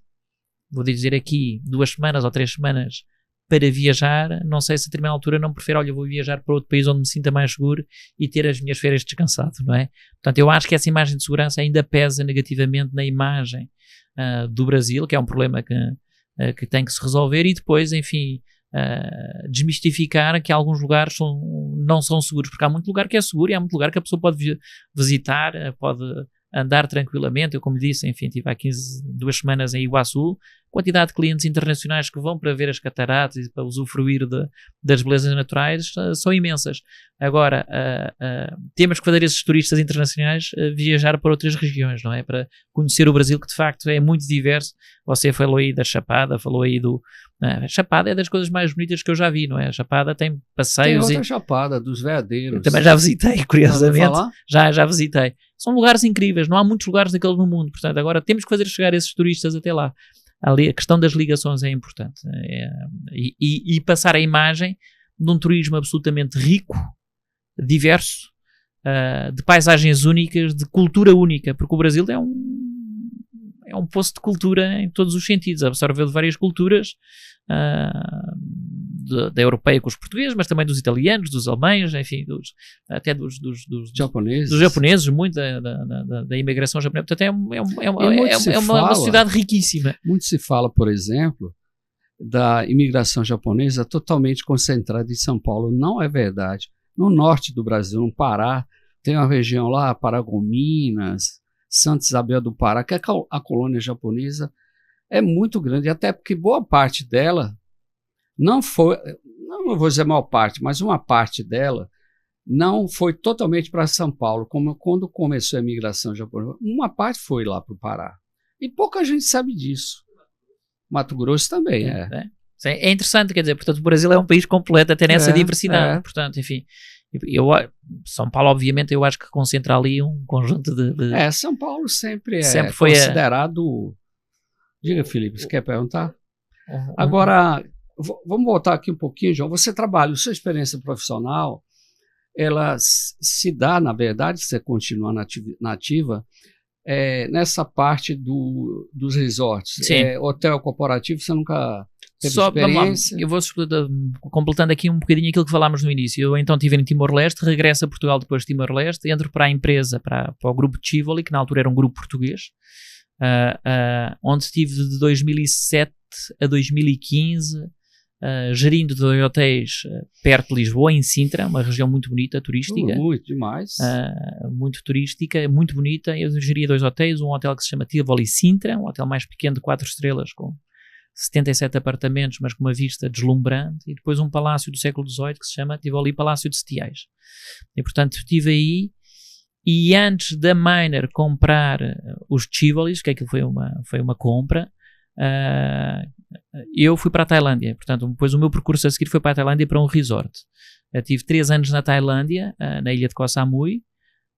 vou dizer aqui, 2 semanas ou 3 semanas para viajar, não sei se a determinada altura não prefere, olha, eu vou viajar para outro país onde me sinta mais seguro e ter as minhas férias descansado, não é? Portanto, eu acho que essa imagem de segurança ainda pesa negativamente na imagem do Brasil, que é um problema que tem que se resolver, e depois, enfim, desmistificar que alguns lugares não são seguros, porque há muito lugar que é seguro e há muito lugar que a pessoa pode visitar, pode andar tranquilamente. Eu, como disse, enfim, estive há 2 semanas em Iguaçu, quantidade de clientes internacionais que vão para ver as cataratas e para usufruir das belezas naturais são imensas. Agora, temos que fazer esses turistas internacionais viajar para outras regiões, não é? Para conhecer o Brasil, que de facto é muito diverso. Você falou aí da Chapada, falou aí a Chapada é das coisas mais bonitas que eu já vi, não é? A Chapada tem passeios. Tem outra Chapada, dos Veadeiros. Eu também já visitei, curiosamente. Já visitei. São lugares incríveis, não há muitos lugares daqueles no mundo, portanto, agora temos que fazer chegar esses turistas até lá. Ali, a questão das ligações é importante. E passar a imagem de um turismo absolutamente rico, diverso, de paisagens únicas, de cultura única, porque o Brasil é um poço de cultura em todos os sentidos, absorveu de várias culturas, da europeia com os portugueses, mas também dos italianos, dos alemães, enfim, até dos japoneses, muito da imigração japonesa. Portanto, é uma sociedade riquíssima. Muito se fala, por exemplo, da imigração japonesa totalmente concentrada em São Paulo. Não é verdade. No norte do Brasil, no Pará, tem uma região lá, Paragominas, Santa Isabel do Pará, que a colônia japonesa é muito grande, até porque boa parte dela não vou dizer a maior parte, mas uma parte dela não foi totalmente para São Paulo, como quando começou a imigração japonesa. Uma parte foi lá para o Pará. E pouca gente sabe disso. Mato Grosso também É interessante, quer dizer, portanto, o Brasil é um país completo até nessa diversidade. Portanto, enfim, São Paulo, obviamente, eu acho que concentra ali um conjunto de... São Paulo sempre foi considerado... Diga, Felipe, você quer perguntar? Agora, vamos voltar aqui um pouquinho, João. Você trabalha, sua experiência profissional, ela se dá, na verdade, se você continua nativa, nessa parte dos resorts. Hotel corporativo, você nunca teve experiência? Eu vou completando aqui um bocadinho aquilo que falámos no início. Eu então estive em Timor-Leste, regresso a Portugal depois de Timor-Leste, entro para a empresa, para o grupo Tivoli, que na altura era um grupo português, onde estive de 2007 a 2015, gerindo 2 hotéis perto de Lisboa, em Sintra, uma região muito bonita, turística. Muito demais. Muito turística, muito bonita. Eu geria 2 hotéis, um hotel que se chama Tivoli Sintra, um hotel mais pequeno de 4 estrelas, com 77 apartamentos, mas com uma vista deslumbrante, e depois um palácio do século XVIII que se chama Tivoli Palácio de Setiais. E portanto estive aí, e antes da Minor comprar os Tivolis, que aquilo foi uma compra, eu fui para a Tailândia. Portanto, depois o meu percurso a seguir foi para a Tailândia para um resort. Eu tive 3 anos na Tailândia, na ilha de Koh Samui.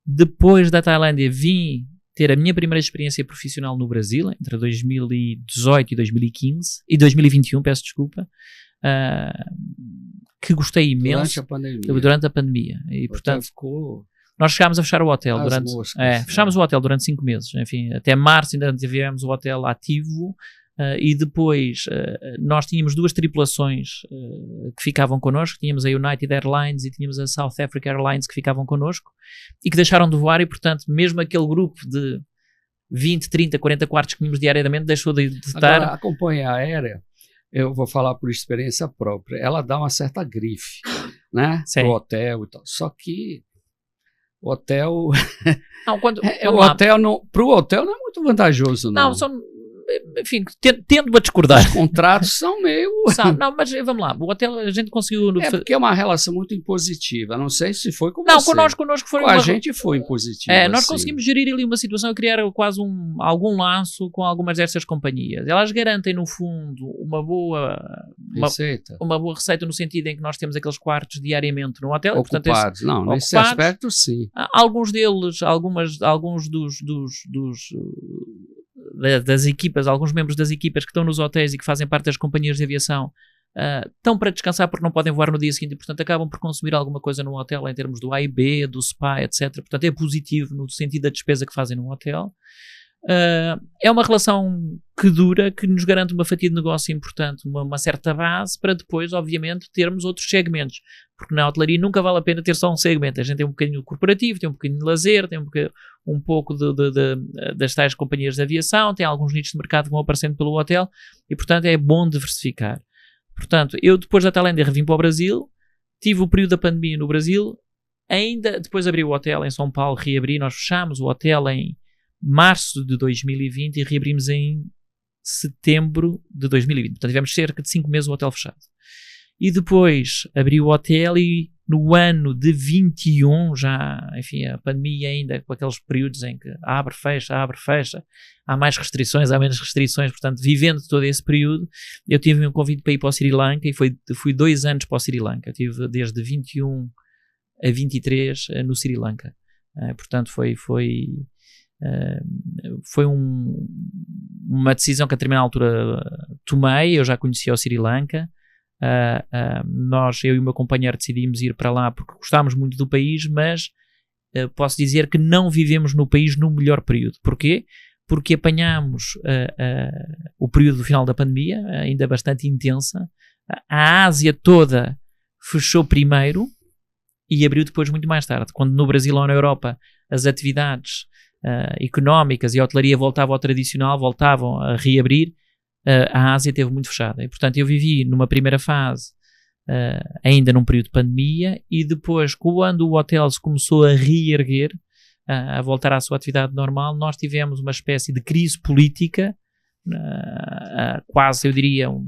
Depois da Tailândia vim ter a minha primeira experiência profissional no Brasil, entre 2018 e 2015, e 2021, peço desculpa, que gostei imenso durante a pandemia. E, portanto, nós chegámos a fechar o hotel fechámos o hotel durante 5 meses. Enfim, até março ainda tivemos o hotel ativo. E depois nós tínhamos 2 tripulações que ficavam connosco. Tínhamos a United Airlines e tínhamos a South Africa Airlines que ficavam connosco e que deixaram de voar, e portanto mesmo aquele grupo de 20, 30, 40 quartos que tínhamos diariamente deixou de estar. Agora, a companhia aérea, eu vou falar por experiência própria, ela dá uma certa grife, né, pro hotel e tal, só que o hotel pro hotel não é muito vantajoso, não. Enfim, tendo a discordar. Os contratos são meio... Não, mas vamos lá, o hotel a gente conseguiu... porque é uma relação muito impositiva, não sei se foi com você. Não, connosco foi... Com a gente foi impositiva. Nós conseguimos gerir ali uma situação e criar quase algum laço com algumas dessas companhias. Elas garantem, no fundo, uma boa receita no sentido em que nós temos aqueles quartos diariamente no hotel. Ocupados, nesse aspecto sim. Alguns deles, das equipas, alguns membros das equipas que estão nos hotéis e que fazem parte das companhias de aviação estão para descansar porque não podem voar no dia seguinte e, portanto, acabam por consumir alguma coisa no hotel em termos do A e B, do spa, etc. Portanto, é positivo no sentido da despesa que fazem no hotel. É uma relação que dura, que nos garante uma fatia de negócio importante, uma certa base, para depois, obviamente, termos outros segmentos, porque na hotelaria nunca vale a pena ter só um segmento. A gente tem um bocadinho corporativo, tem um bocadinho de lazer, tem um pouco das tais companhias de aviação, tem alguns nichos de mercado que vão aparecendo pelo hotel, e portanto é bom diversificar. Portanto, eu depois da Tailândia revim para o Brasil, tive o período da pandemia no Brasil, ainda depois abri o hotel em São Paulo, reabri, nós fechámos o hotel em março de 2020 e reabrimos em setembro de 2020. Portanto, tivemos cerca de 5 meses o hotel fechado. E depois abri o hotel e no ano de 21, já, enfim, a pandemia ainda, com aqueles períodos em que abre, fecha, há mais restrições, há menos restrições, portanto, vivendo todo esse período, eu tive um convite para ir para o Sri Lanka e fui 2 anos para o Sri Lanka. Eu tive desde 21 a 23 no Sri Lanka. Portanto, foi uma decisão que a determinada altura tomei. Eu já conhecia o Sri Lanka. Eu e o meu companheiro decidimos ir para lá porque gostámos muito do país, mas posso dizer que não vivemos no país no melhor período. Porquê? Porque apanhámos o período do final da pandemia, ainda bastante intensa. A Ásia toda fechou primeiro e abriu depois muito mais tarde, quando no Brasil ou na Europa as atividades económicas e a hotelaria voltavam ao tradicional, voltavam a reabrir. A Ásia esteve muito fechada e, portanto, eu vivi numa primeira fase ainda num período de pandemia, e depois, quando o hotel se começou a reerguer, a voltar à sua atividade normal, nós tivemos uma espécie de crise política, quase, eu diria, uma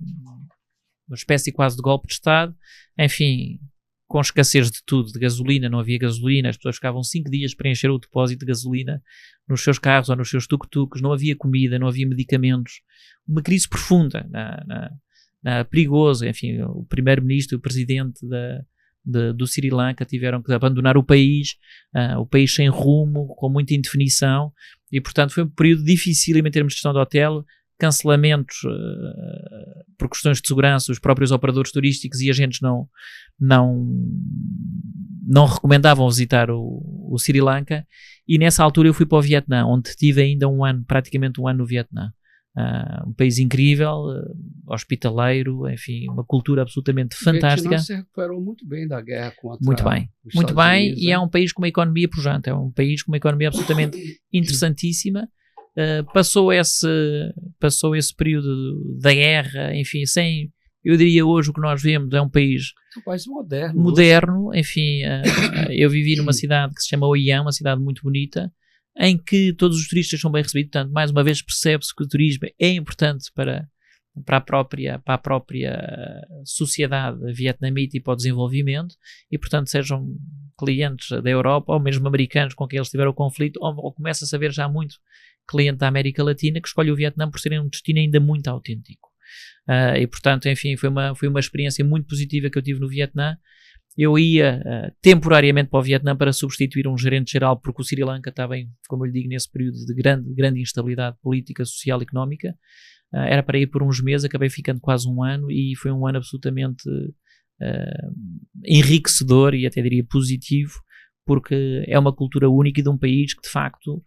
espécie quase de golpe de Estado, enfim, com escassez de tudo, de gasolina, não havia gasolina, as pessoas ficavam 5 dias para encher o depósito de gasolina nos seus carros ou nos seus tuk-tuks, não havia comida, não havia medicamentos, uma crise profunda, perigosa. Enfim, o primeiro-ministro e o presidente do Sri Lanka tiveram que abandonar o país sem rumo, com muita indefinição, e portanto foi um período difícil em termos de gestão do hotel, cancelamentos por questões de segurança. Os próprios operadores turísticos e agentes não recomendavam visitar o Sri Lanka, e nessa altura eu fui para o Vietnã, onde tive ainda praticamente um ano no Vietnã. Um país incrível, hospitaleiro, enfim, uma cultura absolutamente fantástica. O Vietnã se recuperou muito bem da guerra contra muito bem, Unidos, e é um país com uma economia pujante, é um país com uma economia absolutamente interessantíssima. Passou esse período da guerra, enfim, eu diria hoje o que nós vemos é um país moderno. Enfim, eu vivi numa cidade que se chama Hoi An, uma cidade muito bonita, em que todos os turistas são bem recebidos. Portanto, mais uma vez percebe-se que o turismo é importante para a própria sociedade vietnamita e para o desenvolvimento, e portanto sejam clientes da Europa ou mesmo americanos com quem eles tiveram o conflito, ou começa a saber já muito cliente da América Latina que escolhe o Vietnã por ser um destino ainda muito autêntico. E portanto, enfim, foi uma experiência muito positiva que eu tive no Vietnã. Eu ia temporariamente para o Vietnã para substituir um gerente-geral, porque o Sri Lanka estava, como eu lhe digo, nesse período de grande instabilidade política, social e económica. Era para ir por uns meses, acabei ficando quase um ano e foi um ano absolutamente enriquecedor e até diria positivo, porque é uma cultura única e de um país que de facto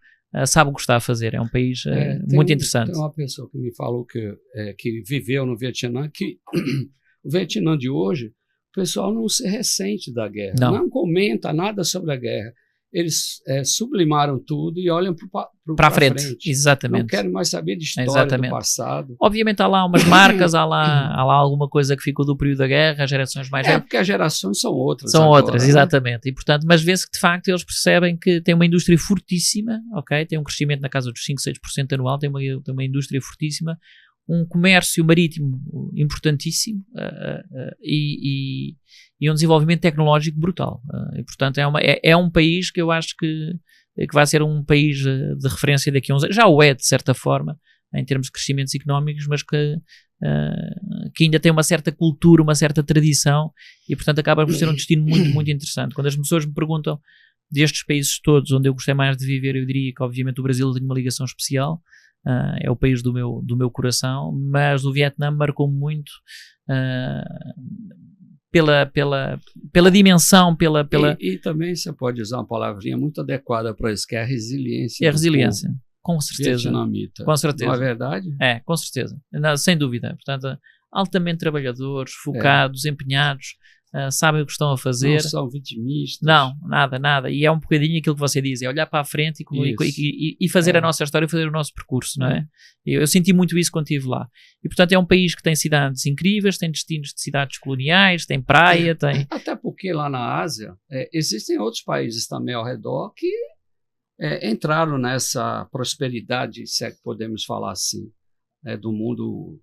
sabe o que está a fazer. É um país muito interessante. Tem uma pessoa que me falou que viveu no Vietnã, que o Vietnã de hoje, o pessoal não se ressente da guerra, não comenta nada sobre a guerra. Eles sublimaram tudo e olham para frente. Exatamente. Não querem mais saber de história do passado. Obviamente há lá umas marcas, há lá alguma coisa que ficou do período da guerra, as gerações mais velhas. Porque as gerações são outras. São agora, outras, né? exatamente. E portanto, mas vê-se que de facto eles percebem que tem uma indústria fortíssima, ok? Tem um crescimento na casa dos 5, 6% anual, tem uma indústria fortíssima, um comércio marítimo importantíssimo e um desenvolvimento tecnológico brutal. E, portanto, é um país que eu acho que vai ser um país de referência daqui a uns anos. Já o é, de certa forma, em termos de crescimentos económicos, mas que ainda tem uma certa cultura, uma certa tradição e, portanto, acaba por ser um destino muito, muito interessante. Quando as pessoas me perguntam destes países todos onde eu gostei mais de viver, eu diria que, obviamente, o Brasil tem uma ligação especial. É o país do meu coração, mas o Vietnã marcou muito pela dimensão, E também você pode usar uma palavrinha muito adequada para isso, que é a resiliência. É a resiliência, com certeza. Vietnamita. Com certeza. Não é verdade? Com certeza. Não, sem dúvida. Portanto, altamente trabalhadores, focados, empenhados, sabem o que estão a fazer. Não são vitimistas. Não, nada. E é um bocadinho aquilo que você diz, é olhar para a frente e fazer a nossa história, fazer o nosso percurso, não é? Eu senti muito isso quando estive lá. E, portanto, é um país que tem cidades incríveis, tem destinos de cidades coloniais, tem praia, tem... Até porque lá na Ásia, existem outros países também ao redor que entraram nessa prosperidade, se é que podemos falar assim, do mundo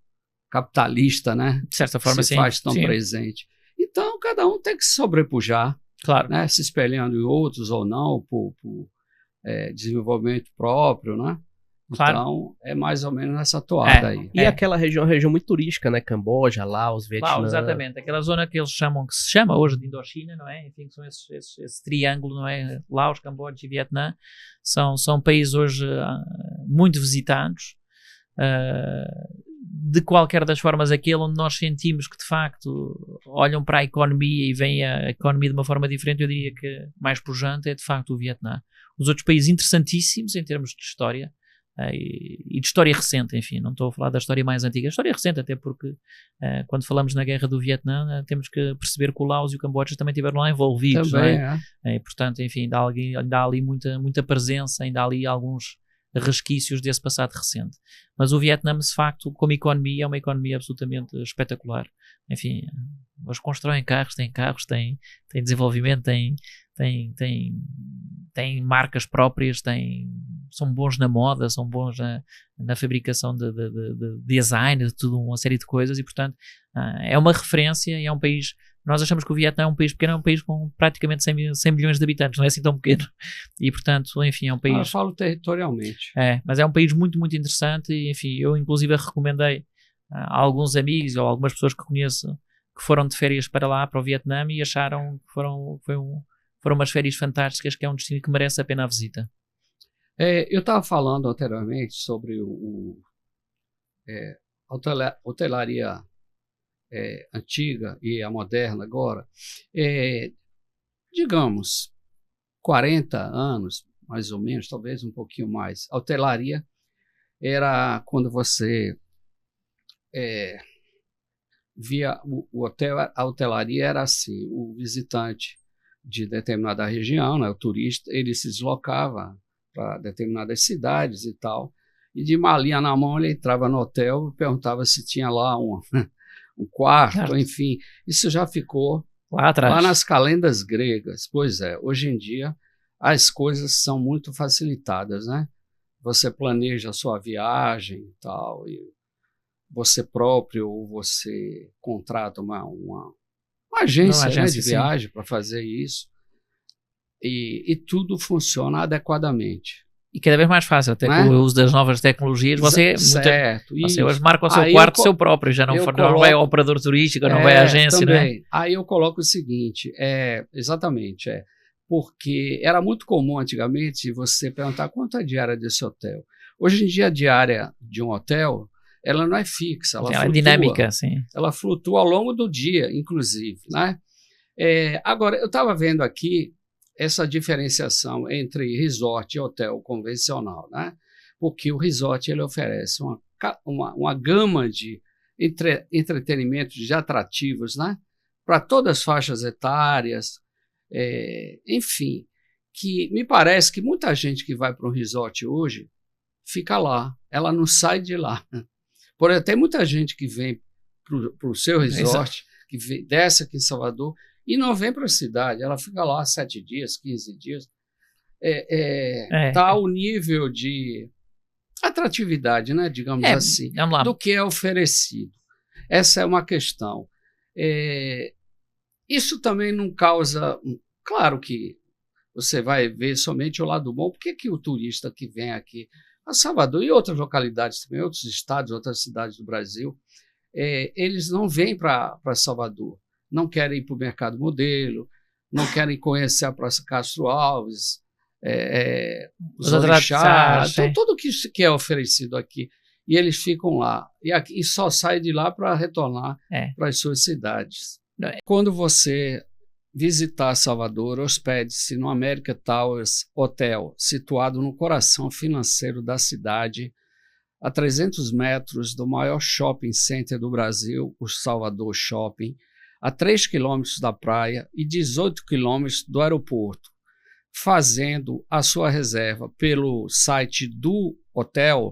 capitalista, né? De certa forma, se faz tão presente. Então, cada um tem que se sobrepujar, claro, né? Se espelhando em outros ou não, por desenvolvimento próprio, né? Claro. Então, é mais ou menos nessa toada aí. E aquela região é uma região muito turística, né? Camboja, Laos, Vietnã. Laos, exatamente. Aquela zona que se chama hoje de Indochina, não é? Enfim, são esse triângulo, não é? Laos, Camboja e Vietnã. São países hoje muito visitados. De qualquer das formas, aquele onde nós sentimos que de facto olham para a economia e veem a economia de uma forma diferente, eu diria que mais pujante é de facto o Vietnã. Os outros países interessantíssimos em termos de história e de história recente, enfim, não estou a falar da história mais antiga, a história recente, até porque quando falamos na guerra do Vietnã temos que perceber que o Laos e o Camboja também estiveram lá envolvidos, também, não é? E, portanto, enfim, ainda há ali muita presença, ainda há ali alguns resquícios desse passado recente. Mas o Vietnã, de facto, como economia, é uma economia absolutamente espetacular. Enfim, eles constroem carros, têm desenvolvimento, têm marcas próprias, são bons na moda, são bons na fabricação de design, de tudo, uma série de coisas, e portanto é uma referência e é um país. Nós achamos que o Vietnã é um país pequeno, é um país com praticamente 100 milhões de habitantes, não é assim tão pequeno. E, portanto, enfim, é um país... Eu falo territorialmente. Mas é um país muito, muito interessante e, enfim, eu inclusive recomendei a alguns amigos ou algumas pessoas que conheço que foram de férias para lá, para o Vietnã, e acharam que foram umas férias fantásticas, que é um destino que merece a pena a visita. Eu estava falando anteriormente sobre a hotelaria antiga e a moderna agora. Digamos, 40 anos, mais ou menos, talvez um pouquinho mais. A hotelaria era quando você via o hotel, a hotelaria era assim, o visitante de determinada região, né, o turista, ele se deslocava para determinadas cidades e tal, e de malinha na mão ele entrava no hotel e perguntava se tinha lá um quarto, enfim, isso já ficou lá atrás, lá nas calendas gregas. Pois é, hoje em dia as coisas são muito facilitadas, né? Você planeja a sua viagem e tal, e você próprio ou você contrata uma agência, né, de viagem para fazer isso, e tudo funciona adequadamente. E cada vez mais fácil, até com o uso das novas tecnologias, você hoje marca o seu quarto seu próprio, já não vai ao operador turístico, não vai à agência, também. né? Aí eu coloco o seguinte, porque era muito comum antigamente você perguntar quanto é a diária desse hotel. Hoje em dia a diária de um hotel, ela não é fixa, ela flutua, é dinâmica, sim. Ela flutua ao longo do dia, inclusive, né? Agora, eu estava vendo aqui essa diferenciação entre resort e hotel convencional, né? Porque o resort ele oferece uma gama de entretenimentos, de atrativos, né? Para todas as faixas etárias, enfim, que me parece que muita gente que vai para um resort hoje fica lá, ela não sai de lá. Porém, tem muita gente que vem para o seu resort, que desce aqui em Salvador, e não vem para a cidade, ela fica lá 7 dias, 15 dias. Tá o nível de atratividade, né, digamos assim, do que é oferecido. Essa é uma questão. Isso também não causa... Claro que você vai ver somente o lado bom. Por que o turista que vem aqui a Salvador e outras localidades também, outros estados, outras cidades do Brasil, eles não vêm para Salvador? Não querem ir para o Mercado Modelo, não querem conhecer a Praça Castro Alves, os orixás, tudo que é oferecido aqui. E eles ficam lá. E só saem de lá para retornar para as suas cidades. Quando você visitar Salvador, hospede-se no America Towers Hotel, situado no coração financeiro da cidade, a 300 metros do maior shopping center do Brasil, o Salvador Shopping, a 3 quilômetros da praia e 18 quilômetros do aeroporto. Fazendo a sua reserva pelo site do hotel,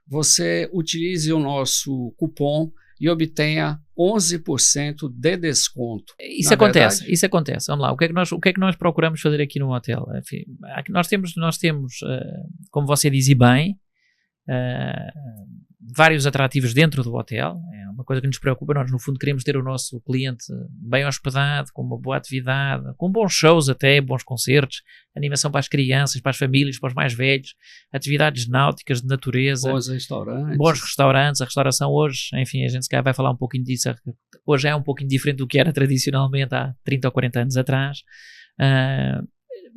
você utilize o nosso cupom e obtenha 11% de desconto. Isso acontece. Vamos lá. O que é que nós procuramos fazer aqui no hotel? Enfim, nós temos, como você diz bem, vários atrativos dentro do hotel. É uma coisa que nos preocupa. Nós, no fundo, queremos ter o nosso cliente bem hospedado, com uma boa atividade, com bons shows até, bons concertos, animação para as crianças, para as famílias, para os mais velhos, atividades náuticas, de natureza. Bons restaurantes. A restauração hoje, enfim, a gente se calhar vai falar um pouquinho disso. Hoje é um pouquinho diferente do que era tradicionalmente há 30 ou 40 anos atrás.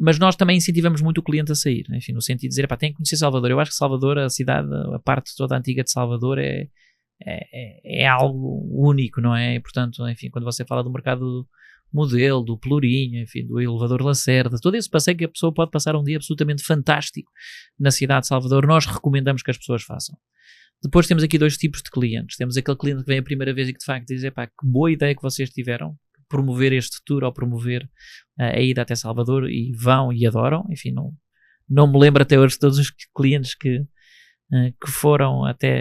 Mas nós também incentivamos muito o cliente a sair, enfim, no sentido de dizer, tem que conhecer Salvador. Eu acho que Salvador, a cidade, a parte toda antiga de Salvador é algo único, não é? E, portanto, enfim, quando você fala do Mercado Modelo, do Pelourinho, enfim, do Elevador Lacerda, todo esse passeio que a pessoa pode passar um dia absolutamente fantástico na cidade de Salvador, nós recomendamos que as pessoas façam. Depois temos aqui 2 tipos de clientes. Temos aquele cliente que vem a primeira vez e que de facto diz, que boa ideia que vocês tiveram, promover este tour ou promover a ida até Salvador, e vão e adoram. Enfim, não me lembro até hoje de todos os clientes que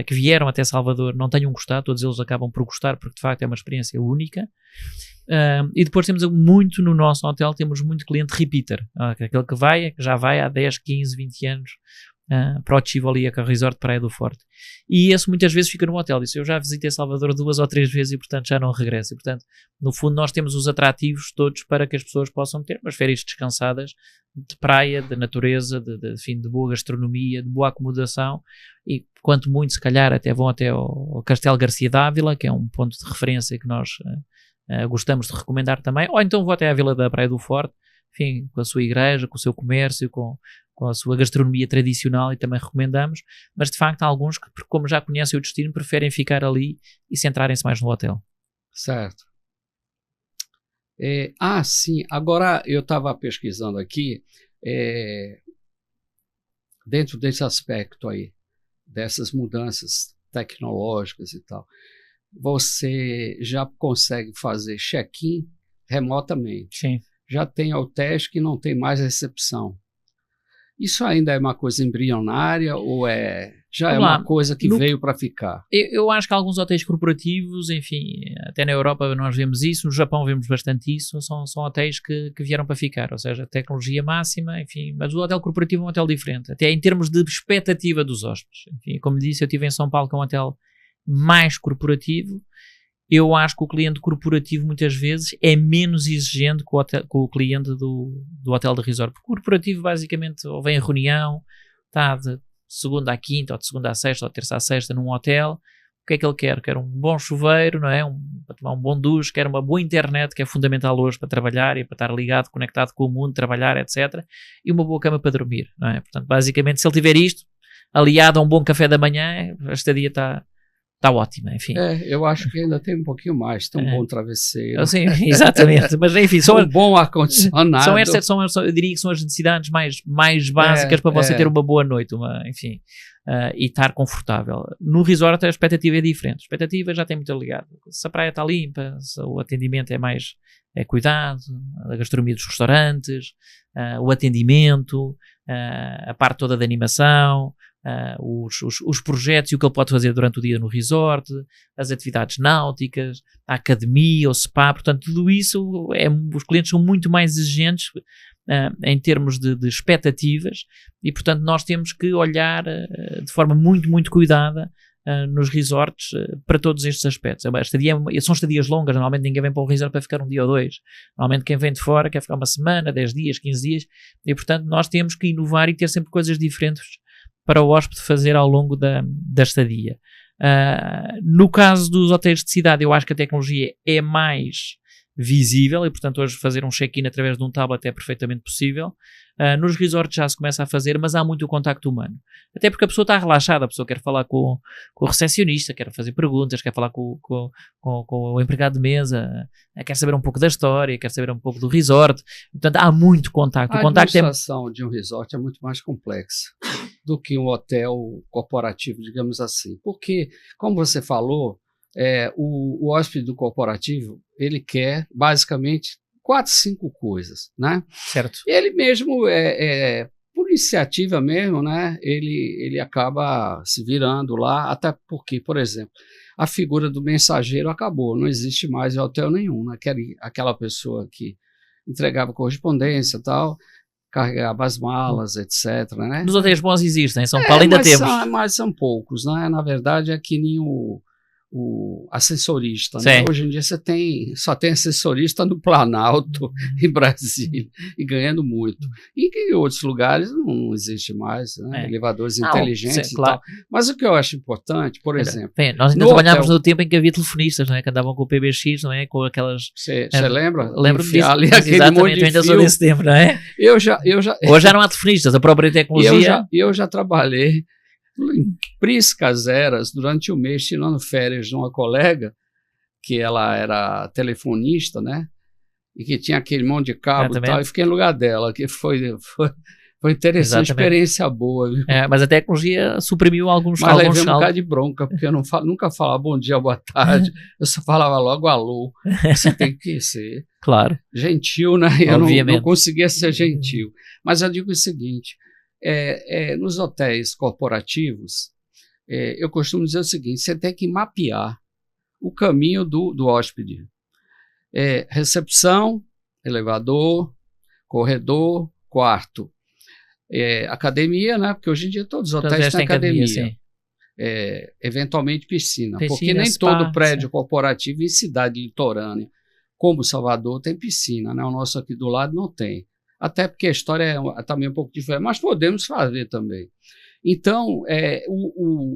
vieram até Salvador não tenham gostado. Todos eles acabam por gostar, porque de facto é uma experiência única. E depois temos muito no nosso hotel, temos muito cliente repeater, aquele que já vai há 10, 15, 20 anos para o Tivoli, a Resort Praia do Forte, e esse muitas vezes fica no hotel. Eu já visitei Salvador 2 ou 3 vezes e portanto já não regresso. E portanto, no fundo, nós temos os atrativos todos para que as pessoas possam ter umas férias descansadas, de praia, de natureza, de boa gastronomia, de boa acomodação, e quanto muito se calhar até vão até ao Castelo Garcia Dávila, que é um ponto de referência que nós gostamos de recomendar também, ou então vou até à Vila da Praia do Forte, enfim, com a sua igreja, com o seu comércio, com a sua gastronomia tradicional, e também recomendamos. Mas de facto há alguns que, como já conhecem o destino, preferem ficar ali e centrarem-se mais no hotel. Certo. Sim. Agora eu estava pesquisando aqui, dentro desse aspecto aí, dessas mudanças tecnológicas e tal, você já consegue fazer check-in remotamente. Sim. Já tem hotéis que não tem mais recepção. Isso ainda é uma coisa embrionária ou já é uma coisa que veio para ficar? Eu acho que alguns hotéis corporativos, enfim, até na Europa nós vemos isso, no Japão vemos bastante isso, são hotéis que vieram para ficar, ou seja, tecnologia máxima, enfim, mas o hotel corporativo é um hotel diferente, até em termos de expectativa dos hóspedes. Enfim, como disse, eu estive em São Paulo, que é um hotel mais corporativo. Eu acho que o cliente corporativo muitas vezes é menos exigente com o cliente do hotel de resort. Porque o corporativo basicamente ou vem a reunião, está de segunda à quinta, ou de segunda à sexta, ou de terça à sexta num hotel, o que é que ele quer? Quer um bom chuveiro, não é? Para tomar um bom duche, quer uma boa internet, que é fundamental hoje para trabalhar e para estar ligado, conectado com o mundo, trabalhar, etc. E uma boa cama para dormir, não é? Portanto, basicamente, se ele tiver isto, aliado a um bom café da manhã, a estadia está ótima, enfim. Eu acho que ainda tem um pouquinho mais, tem um bom travesseiro. Sim, exatamente, mas enfim, um bom ar-condicionado. Eu diria que são as necessidades mais básicas para você ter uma boa noite, enfim, e estar confortável. No resort a expectativa é diferente, a expectativa já tem muito ligado. Se a praia está limpa, se o atendimento é cuidado, a gastronomia dos restaurantes, o atendimento, a parte toda da animação, os projetos e o que ele pode fazer durante o dia no resort, as atividades náuticas, a academia, o spa, portanto tudo isso, os clientes são muito mais exigentes em termos de expectativas e portanto nós temos que olhar de forma muito, muito cuidada nos resorts para todos estes aspectos. São estadias longas, normalmente ninguém vem para um resort para ficar um dia ou dois. Normalmente quem vem de fora quer ficar uma semana, 10 dias, 15 dias e portanto nós temos que inovar e ter sempre coisas diferentes para o hóspede fazer ao longo da estadia. No caso dos hotéis de cidade, eu acho que a tecnologia é mais visível e, portanto, hoje fazer um check-in através de um tablet é perfeitamente possível. Nos resorts já se começa a fazer, mas há muito o contacto humano. Até porque a pessoa está relaxada, a pessoa quer falar com o recepcionista, quer fazer perguntas, quer falar com o empregado de mesa, quer saber um pouco da história, quer saber um pouco do resort. Portanto, há muito contacto. A administração de um resort é muito mais complexa do que um hotel corporativo, digamos assim. Porque, como você falou, o hóspede do corporativo, ele quer basicamente 4, 5 coisas, né? Certo. Ele mesmo, por iniciativa mesmo, né? Ele acaba se virando lá, até porque, por exemplo, a figura do mensageiro acabou, não existe mais em hotel nenhum, né? Aquela pessoa que entregava correspondência e tal, carregava as malas, etc, né? Nos hotéis bons existem, em São Paulo ainda temos. Mas são poucos, né? Na verdade é que nem o assessorista, né? Hoje em dia só tem assessorista no Planalto, em Brasília, e ganhando muito. E que em outros lugares não existe mais, né? Elevadores inteligentes claro. E tal. Mas o que eu acho importante, por exemplo... Bem, nós ainda trabalhávamos no tempo em que havia telefonistas, não é? Que andavam com o PBX, não é? Com aquelas... Você lembra? Lembro-me disso. Ali aquele monte de ainda sou desse tempo, não é? Hoje já não há telefonistas, a própria tecnologia... Eu já trabalhei em Priscas Eras, durante um mês, tirando férias de uma colega, que ela era telefonista, né? E que tinha aquele monte de cabo e tal, e fiquei no lugar dela, que foi interessante, experiência boa. Viu? Mas a tecnologia suprimiu alguns... Mas levei um bocado de bronca, porque eu nunca falava bom dia, boa tarde, eu só falava logo alô. Você tem que ser gentil, né? Eu não conseguia ser gentil. Mas eu digo o seguinte... nos hotéis corporativos, eu costumo dizer o seguinte: você tem que mapear o caminho do hóspede. Recepção, elevador, corredor, quarto. Academia, né? Porque hoje em dia todos os hotéis têm academia. Eventualmente piscina, porque nem todo prédio corporativo em cidade litorânea, como Salvador, tem piscina, né? O nosso aqui do lado não tem. Até porque a história é também um pouco diferente, mas podemos fazer também. Então,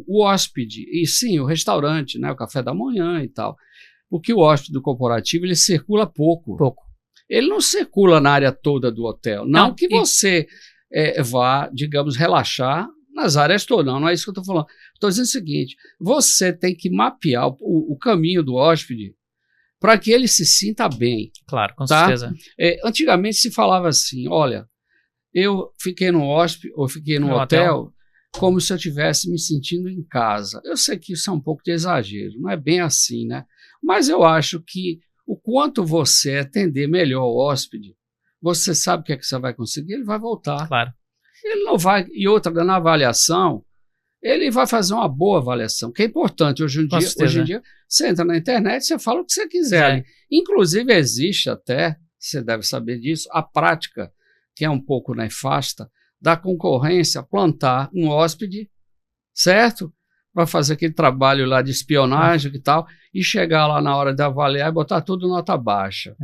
o hóspede, e sim, o restaurante, né, o café da manhã e tal, porque o hóspede do corporativo, ele circula pouco. Ele não circula na área toda do hotel. Não que você vá, digamos, relaxar nas áreas todas. Não é isso que eu estou falando. Estou dizendo o seguinte, você tem que mapear o caminho do hóspede para que ele se sinta bem. Claro, com certeza. Antigamente se falava assim, olha, eu fiquei no hóspede, ou fiquei no hotel, como se eu estivesse me sentindo em casa. Eu sei que isso é um pouco de exagero, não é bem assim, né? Mas eu acho que o quanto você atender melhor o hóspede, você sabe o que é que você vai conseguir, ele vai voltar. Claro. Ele não vai, e outra, na avaliação, ele vai fazer uma boa avaliação, que é importante hoje em dia. Você entra na internet, você fala o que você quiser. Inclusive existe até, você deve saber disso, a prática, que é um pouco nefasta, da concorrência plantar um hóspede, certo? Para fazer aquele trabalho lá de espionagem e tal, e chegar lá na hora de avaliar e botar tudo nota baixa.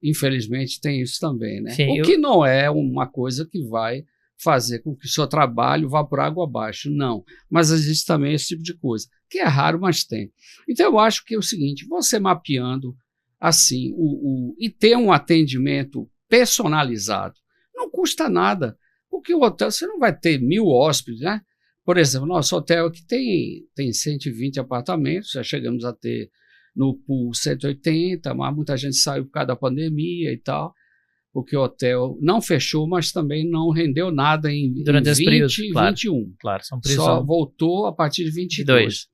Infelizmente tem isso também, né? Que não é uma coisa que vai fazer com que o seu trabalho vá por água abaixo. Não. Mas existe também esse tipo de coisa, que é raro, mas tem. Então, eu acho que é o seguinte, você mapeando assim, e ter um atendimento personalizado, não custa nada, porque o hotel, você não vai ter 1000 hóspedes, né? Por exemplo, nosso hotel aqui tem 120 apartamentos, já chegamos a ter no pool 180, mas muita gente saiu por causa da pandemia e tal, porque o hotel não fechou, mas também não rendeu nada durante esse período, e claro, 21. Claro, são só voltou a partir de 22.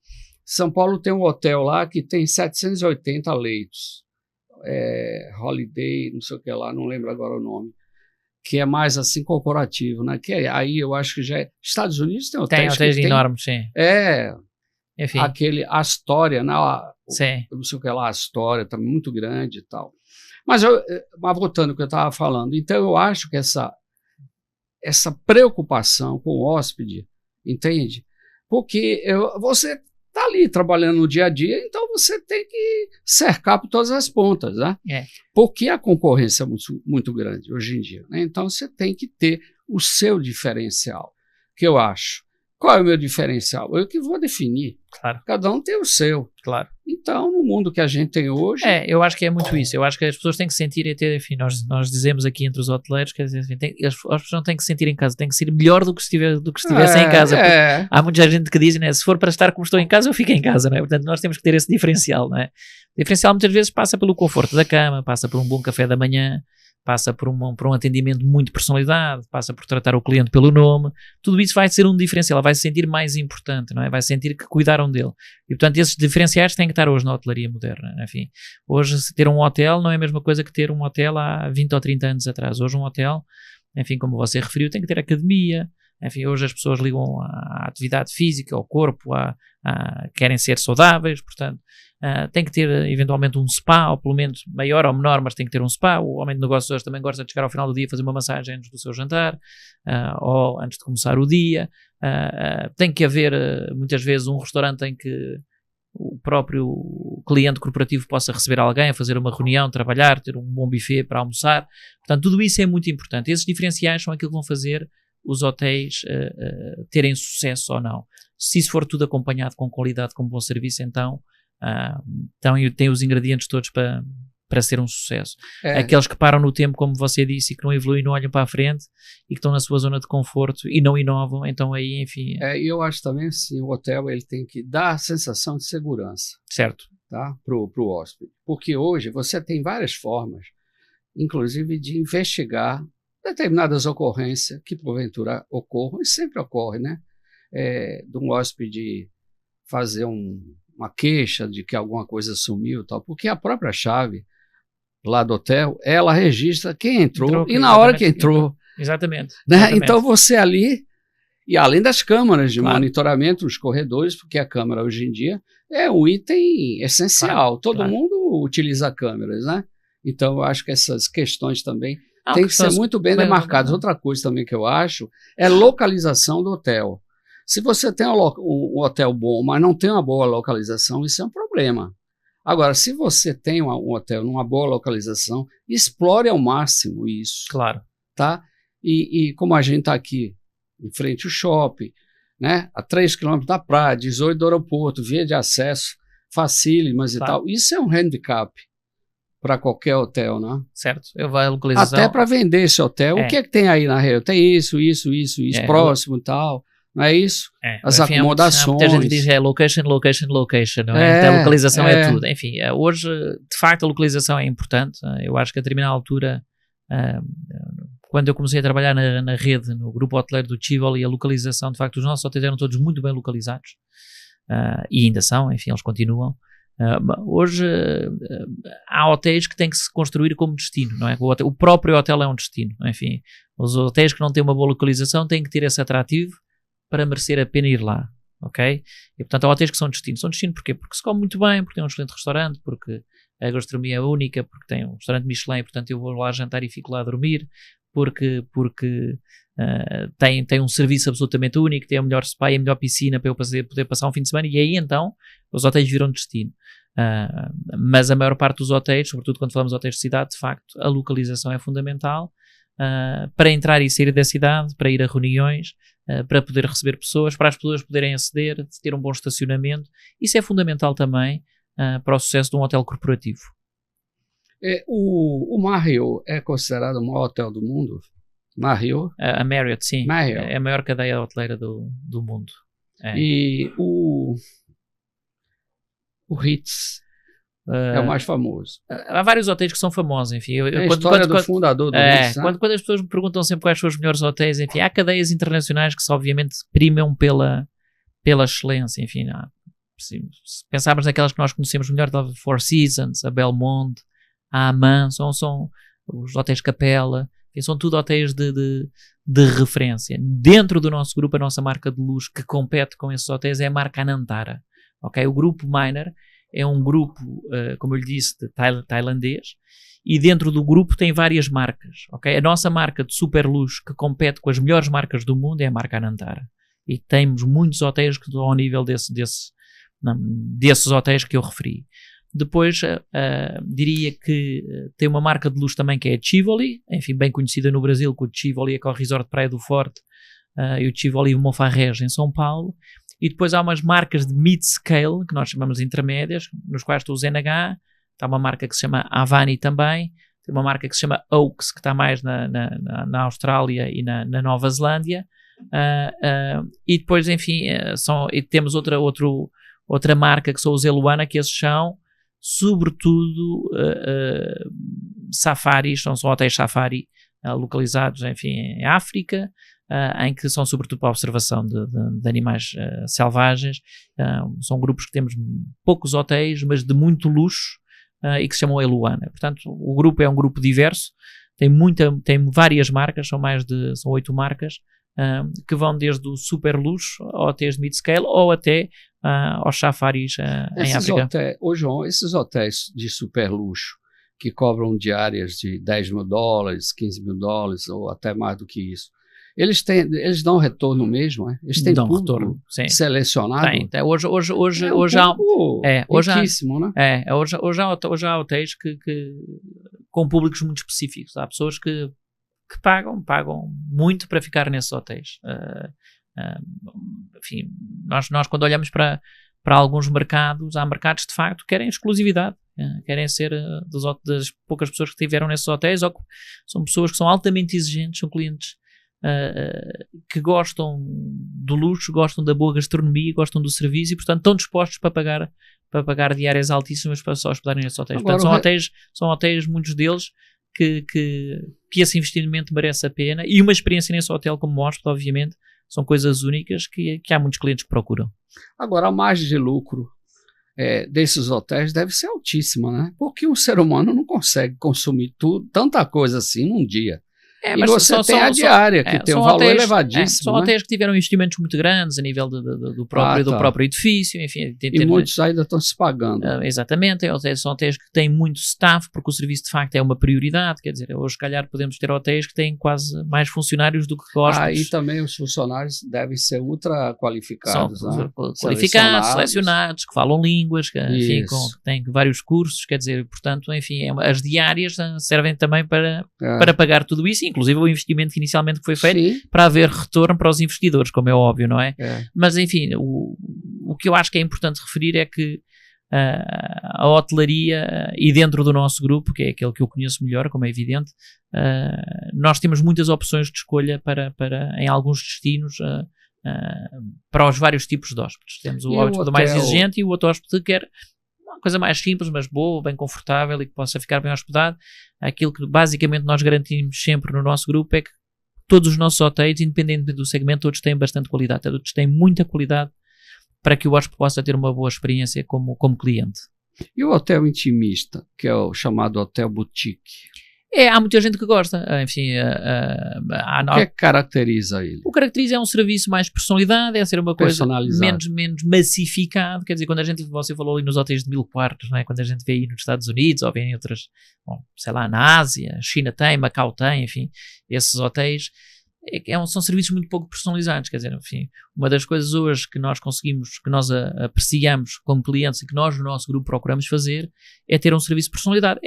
São Paulo tem um hotel lá que tem 780 leitos. Holiday, não sei o que lá, não lembro agora o nome, que é mais assim corporativo, né? Que aí eu acho que já é. Estados Unidos tem hotéis enormes, sim. Enfim. Aquele Astoria, né? Sim. Eu não sei o que lá, Astoria, tá muito grande e tal. Mas voltando ao que eu estava falando, então eu acho que essa preocupação com o hóspede, entende? Porque você está ali trabalhando no dia a dia, então você tem que cercar por todas as pontas, né? Porque a concorrência é muito, muito grande hoje em dia, né? Então você tem que ter o seu diferencial, que eu acho. Qual é o meu diferencial? Eu que vou definir. Claro. Cada um tem o seu. Claro. Então, no mundo que a gente tem hoje... eu acho que é muito isso. Eu acho que as pessoas têm que sentir e ter, enfim, nós dizemos aqui entre os hoteleiros que enfim, as pessoas não têm que sentir em casa, têm que ser melhor do que se estivessem em casa. Há muita gente que diz, né, se for para estar como estou em casa, eu fico em casa, não é? Portanto, nós temos que ter esse diferencial, não é? O diferencial muitas vezes passa pelo conforto da cama, passa por um bom café da manhã, passa por um atendimento muito personalizado, passa por tratar o cliente pelo nome. Tudo isso vai ser um diferencial, ele vai se sentir mais importante, não é? Vai sentir que cuidaram dele. E, portanto, esses diferenciais têm que estar hoje na hotelaria moderna. Enfim, hoje, ter um hotel não é a mesma coisa que ter um hotel há 20 ou 30 anos atrás. Hoje, um hotel, enfim, como você referiu, tem que ter academia. Enfim, hoje as pessoas ligam à atividade física, ao corpo, querem ser saudáveis, portanto, tem que ter eventualmente um spa, ou pelo menos maior ou menor, mas tem que ter um spa. O homem de negócios hoje também gosta de chegar ao final do dia fazer uma massagem antes do seu jantar, ou antes de começar o dia. Tem que haver, muitas vezes, um restaurante em que o próprio cliente corporativo possa receber alguém, fazer uma reunião, trabalhar, ter um bom buffet para almoçar. Portanto, tudo isso é muito importante. Esses diferenciais são aquilo que vão fazer os hotéis terem sucesso ou não. Se isso for tudo acompanhado com qualidade, com bom serviço, então tem os ingredientes todos para ser um sucesso. Aqueles que param no tempo, como você disse, e que não evoluem, não olham para a frente e que estão na sua zona de conforto e não inovam, então aí, enfim... eu acho também assim, o hotel ele tem que dar a sensação de segurança. Certo. Tá? Pro hóspede. Porque hoje você tem várias formas, inclusive de investigar determinadas ocorrências que porventura ocorram, e sempre ocorre, né? De um hóspede fazer uma queixa de que alguma coisa sumiu, tal, porque a própria chave lá do hotel, ela registra quem entrou e na hora que entrou. Exatamente. Né? Exatamente. Então você ali, e além das câmeras de monitoramento nos corredores, porque a câmera hoje em dia é um item essencial, todo mundo utiliza câmeras, né? Então eu acho que essas questões também tem que ser muito bem demarcadas. Outra coisa também que eu acho é localização do hotel. Se você tem um hotel bom, mas não tem uma boa localização, isso é um problema. Agora, se você tem um hotel numa boa localização, explore ao máximo isso. Claro. Tá? E como a gente está aqui em frente ao shopping, né? A 3 km da praia, 18 do aeroporto, via de acesso facílimas e tal, isso é um handicap para qualquer hotel, né? Certo, eu vou à localização. Até para vender esse hotel, o que é que tem aí na rede? Tem isso, próximo e tal, não é isso? As acomodações. Muita gente diz location, não é? Então a localização é tudo. Enfim, hoje, de facto, a localização é importante. Eu acho que a determinada altura, quando eu comecei a trabalhar na rede, no grupo hoteleiro do Tivoli, a localização, de facto, os nossos hotéis eram todos muito bem localizados. E ainda são, enfim, eles continuam. Hoje há hotéis que têm que se construir como destino, não é? O próprio hotel é um destino, enfim, os hotéis que não têm uma boa localização têm que ter esse atrativo para merecer a pena ir lá, ok? E portanto há hotéis que são destino porquê? Porque se come muito bem, porque tem um excelente restaurante, porque a gastronomia é única, porque tem um restaurante Michelin, portanto eu vou lá jantar e fico lá a dormir, porque tem um serviço absolutamente único, tem a melhor spa e a melhor piscina para eu poder passar um fim de semana, e aí então os hotéis viram destino. Mas a maior parte dos hotéis, sobretudo quando falamos de hotéis de cidade, de facto a localização é fundamental. para entrar e sair da cidade, para ir a reuniões, para poder receber pessoas, para as pessoas poderem aceder, ter um bom estacionamento. Isso é fundamental também para o sucesso de um hotel corporativo. O Marriott é considerado o maior hotel do mundo? Marriott? A Marriott, sim. Marriott. É a maior cadeia hoteleira do mundo. E o Ritz é o mais famoso. Há vários hotéis que são famosos, enfim. A história do fundador do Ritz. Quando as pessoas me perguntam sempre quais são os melhores hotéis, enfim, há cadeias internacionais que obviamente primam pela excelência, enfim. Se pensarmos naquelas que nós conhecemos melhor, a Four Seasons, a Belmond, a Aman, são os hotéis Capella, enfim, são tudo hotéis de referência. Dentro do nosso grupo, a nossa marca de luxo que compete com esses hotéis é a marca Anantara. Okay? O grupo Minor é um grupo, como eu lhe disse, tailandês, e dentro do grupo tem várias marcas. Okay? A nossa marca de super luxo que compete com as melhores marcas do mundo é a marca Anantara. E temos muitos hotéis que estão ao nível desses hotéis que eu referi. Depois, diria que tem uma marca de luxo também que é a Tivoli, enfim, bem conhecida no Brasil, com o Tivoli, que é o Resort de Praia do Forte, e o Tivoli Monfarrege em São Paulo. E depois há umas marcas de mid-scale, que nós chamamos de intermédias, nos quais está o ZNH, está uma marca que se chama Avani também, tem uma marca que se chama Oaks, que está mais na Austrália e na Nova Zelândia, e depois, enfim, e temos outra marca que são os Eluana, que esses são sobretudo safaris, são hotéis safari localizados, enfim, em África, em que são sobretudo para a observação de animais selvagens. São grupos que temos poucos hotéis, mas de muito luxo, e que se chamam Eluana. Portanto, o grupo é um grupo diverso, tem várias marcas, são 8 marcas, que vão desde o super luxo a hotéis de mid-scale ou até aos safaris em África. João, esses hotéis de super luxo que cobram diárias de $10 mil, $15 mil ou até mais do que isso, eles dão retorno mesmo? Eles têm público retorno, selecionado? Tem. Hoje riquíssimo, né? Hoje há hotéis que com públicos muito específicos. Há pessoas que pagam muito para ficar nesses hotéis. Enfim, nós quando olhamos para alguns mercados, há mercados de facto que querem exclusividade, querem ser das poucas pessoas que estiveram nesses hotéis, ou são pessoas que são altamente exigentes, são clientes que gostam do luxo, gostam da boa gastronomia, gostam do serviço e portanto estão dispostos para pagar diárias altíssimas para só hospedarem nesses hotéis. Agora, portanto, são hotéis, muitos deles, que esse investimento merece a pena, e uma experiência nesse hotel como hóspede, obviamente, são coisas únicas que há muitos clientes que procuram. Agora, a margem de lucro desses hotéis deve ser altíssima, né? Porque um ser humano não consegue consumir tanta coisa assim num dia. Mas você tem a diária, que tem um valor elevadíssimo. São hotéis que tiveram investimentos muito grandes a nível do próprio edifício. Enfim, e muitos ainda estão se pagando. Exatamente. São hotéis que têm muito staff, porque o serviço de facto é uma prioridade. Quer dizer, hoje, se calhar, podemos ter hotéis que têm quase mais funcionários do que hóspedes. E também os funcionários devem ser ultra qualificados. São qualificados, selecionados, que falam línguas, que têm vários cursos. Quer dizer, portanto, enfim, as diárias servem também para pagar tudo isso. Inclusive o investimento inicialmente que foi feito para haver retorno para os investidores, como é óbvio, não é? Mas enfim, o que eu acho que é importante referir é que a hotelaria, e dentro do nosso grupo, que é aquele que eu conheço melhor, como é evidente, nós temos muitas opções de escolha para em alguns destinos para os vários tipos de hóspedes. Temos o hóspede mais exigente e o outro hóspede que quer uma coisa mais simples, mas boa, bem confortável e que possa ficar bem hospedado. Aquilo que basicamente nós garantimos sempre no nosso grupo é que todos os nossos hotéis, independentemente do segmento, todos têm bastante qualidade, todos têm muita qualidade para que o hóspede possa ter uma boa experiência como cliente. E o hotel intimista, que é o chamado hotel boutique? Há muita gente que gosta, enfim. O que é que caracteriza ele? O que caracteriza é um serviço mais personalidade, é ser uma coisa menos massificado. Quer dizer, quando você falou ali nos hotéis de 1000 quartos, não é? Quando a gente vê aí nos Estados Unidos, ou vê em outras, sei lá, na Ásia, China tem, Macau tem, enfim, esses hotéis, são serviços muito pouco personalizados. Quer dizer, enfim, uma das coisas hoje que nós conseguimos, que nós apreciamos como clientes e que nós no nosso grupo procuramos fazer, é ter um serviço de personalidade,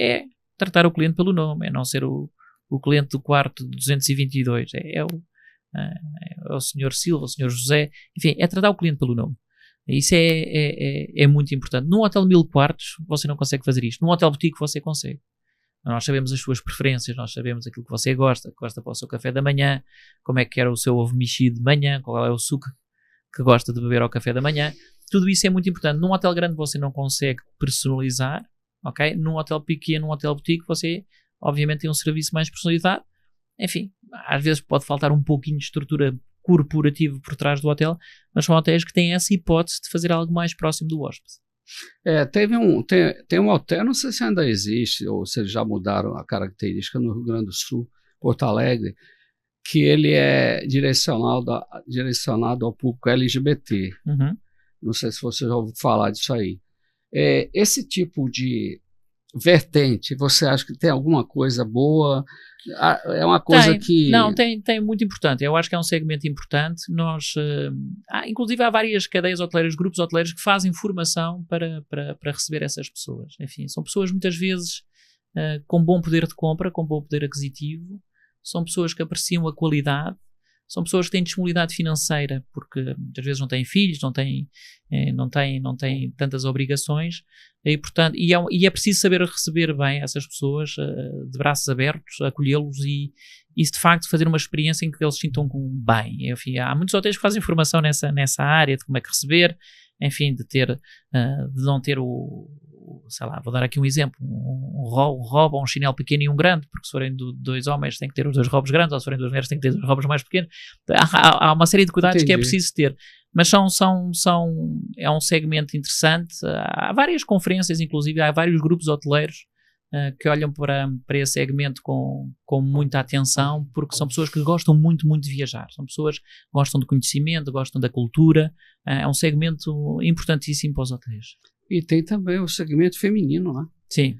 tratar o cliente pelo nome, é não ser o o cliente do quarto 222 é o Sr. Silva, o Sr. José, enfim, é tratar o cliente pelo nome. Isso é muito importante. Num hotel de 1000 quartos, você não consegue fazer isto. Num hotel boutique, você consegue. Nós sabemos as suas preferências, nós sabemos aquilo que você gosta para o seu café da manhã, como é que era o seu ovo mexido de manhã, qual é o suco que gosta de beber ao café da manhã. Tudo isso é muito importante. Num hotel grande você não consegue personalizar, ok? Num hotel pequeno, num hotel boutique, você obviamente tem um serviço mais personalizado. Enfim, às vezes pode faltar um pouquinho de estrutura corporativa por trás do hotel, mas são hotéis que têm essa hipótese de fazer algo mais próximo do hóspede. Tem um hotel, não sei se ainda existe, ou se eles já mudaram a característica no Rio Grande do Sul, Porto Alegre, que ele é direcionado ao público LGBT. Uhum. Não sei se você já ouviu falar disso aí. Esse tipo de vertente, você acha que tem alguma coisa boa? É uma coisa que... Não, tem muito importante. Eu acho que é um segmento importante. Inclusive há várias cadeias hoteleiras, grupos hoteleiros que fazem formação para receber essas pessoas. Enfim, são pessoas muitas vezes com bom poder de compra, com bom poder aquisitivo. São pessoas que apreciam a qualidade. São pessoas que têm disponibilidade financeira, porque muitas vezes não têm filhos, não têm tantas obrigações, e, portanto, é preciso saber receber bem essas pessoas de braços abertos, acolhê-los e de facto fazer uma experiência em que eles se sintam bem. Enfim, há muitos hotéis que fazem formação nessa área de como é que receber, enfim, de não ter sei lá, vou dar aqui um exemplo, um robo ou um chinelo pequeno e um grande, porque se forem dois homens tem que ter os 2 robos grandes, ou se forem 2 mulheres tem que ter os robos mais pequenos. Há uma série de cuidados que é preciso ter, mas é um segmento interessante. Há várias conferências, inclusive há vários grupos hoteleiros que olham para esse segmento com muita atenção, porque são pessoas que gostam muito, muito de viajar, são pessoas que gostam de conhecimento, gostam da cultura. É um segmento importantíssimo para os hotéis. E tem também o segmento feminino, né? Sim.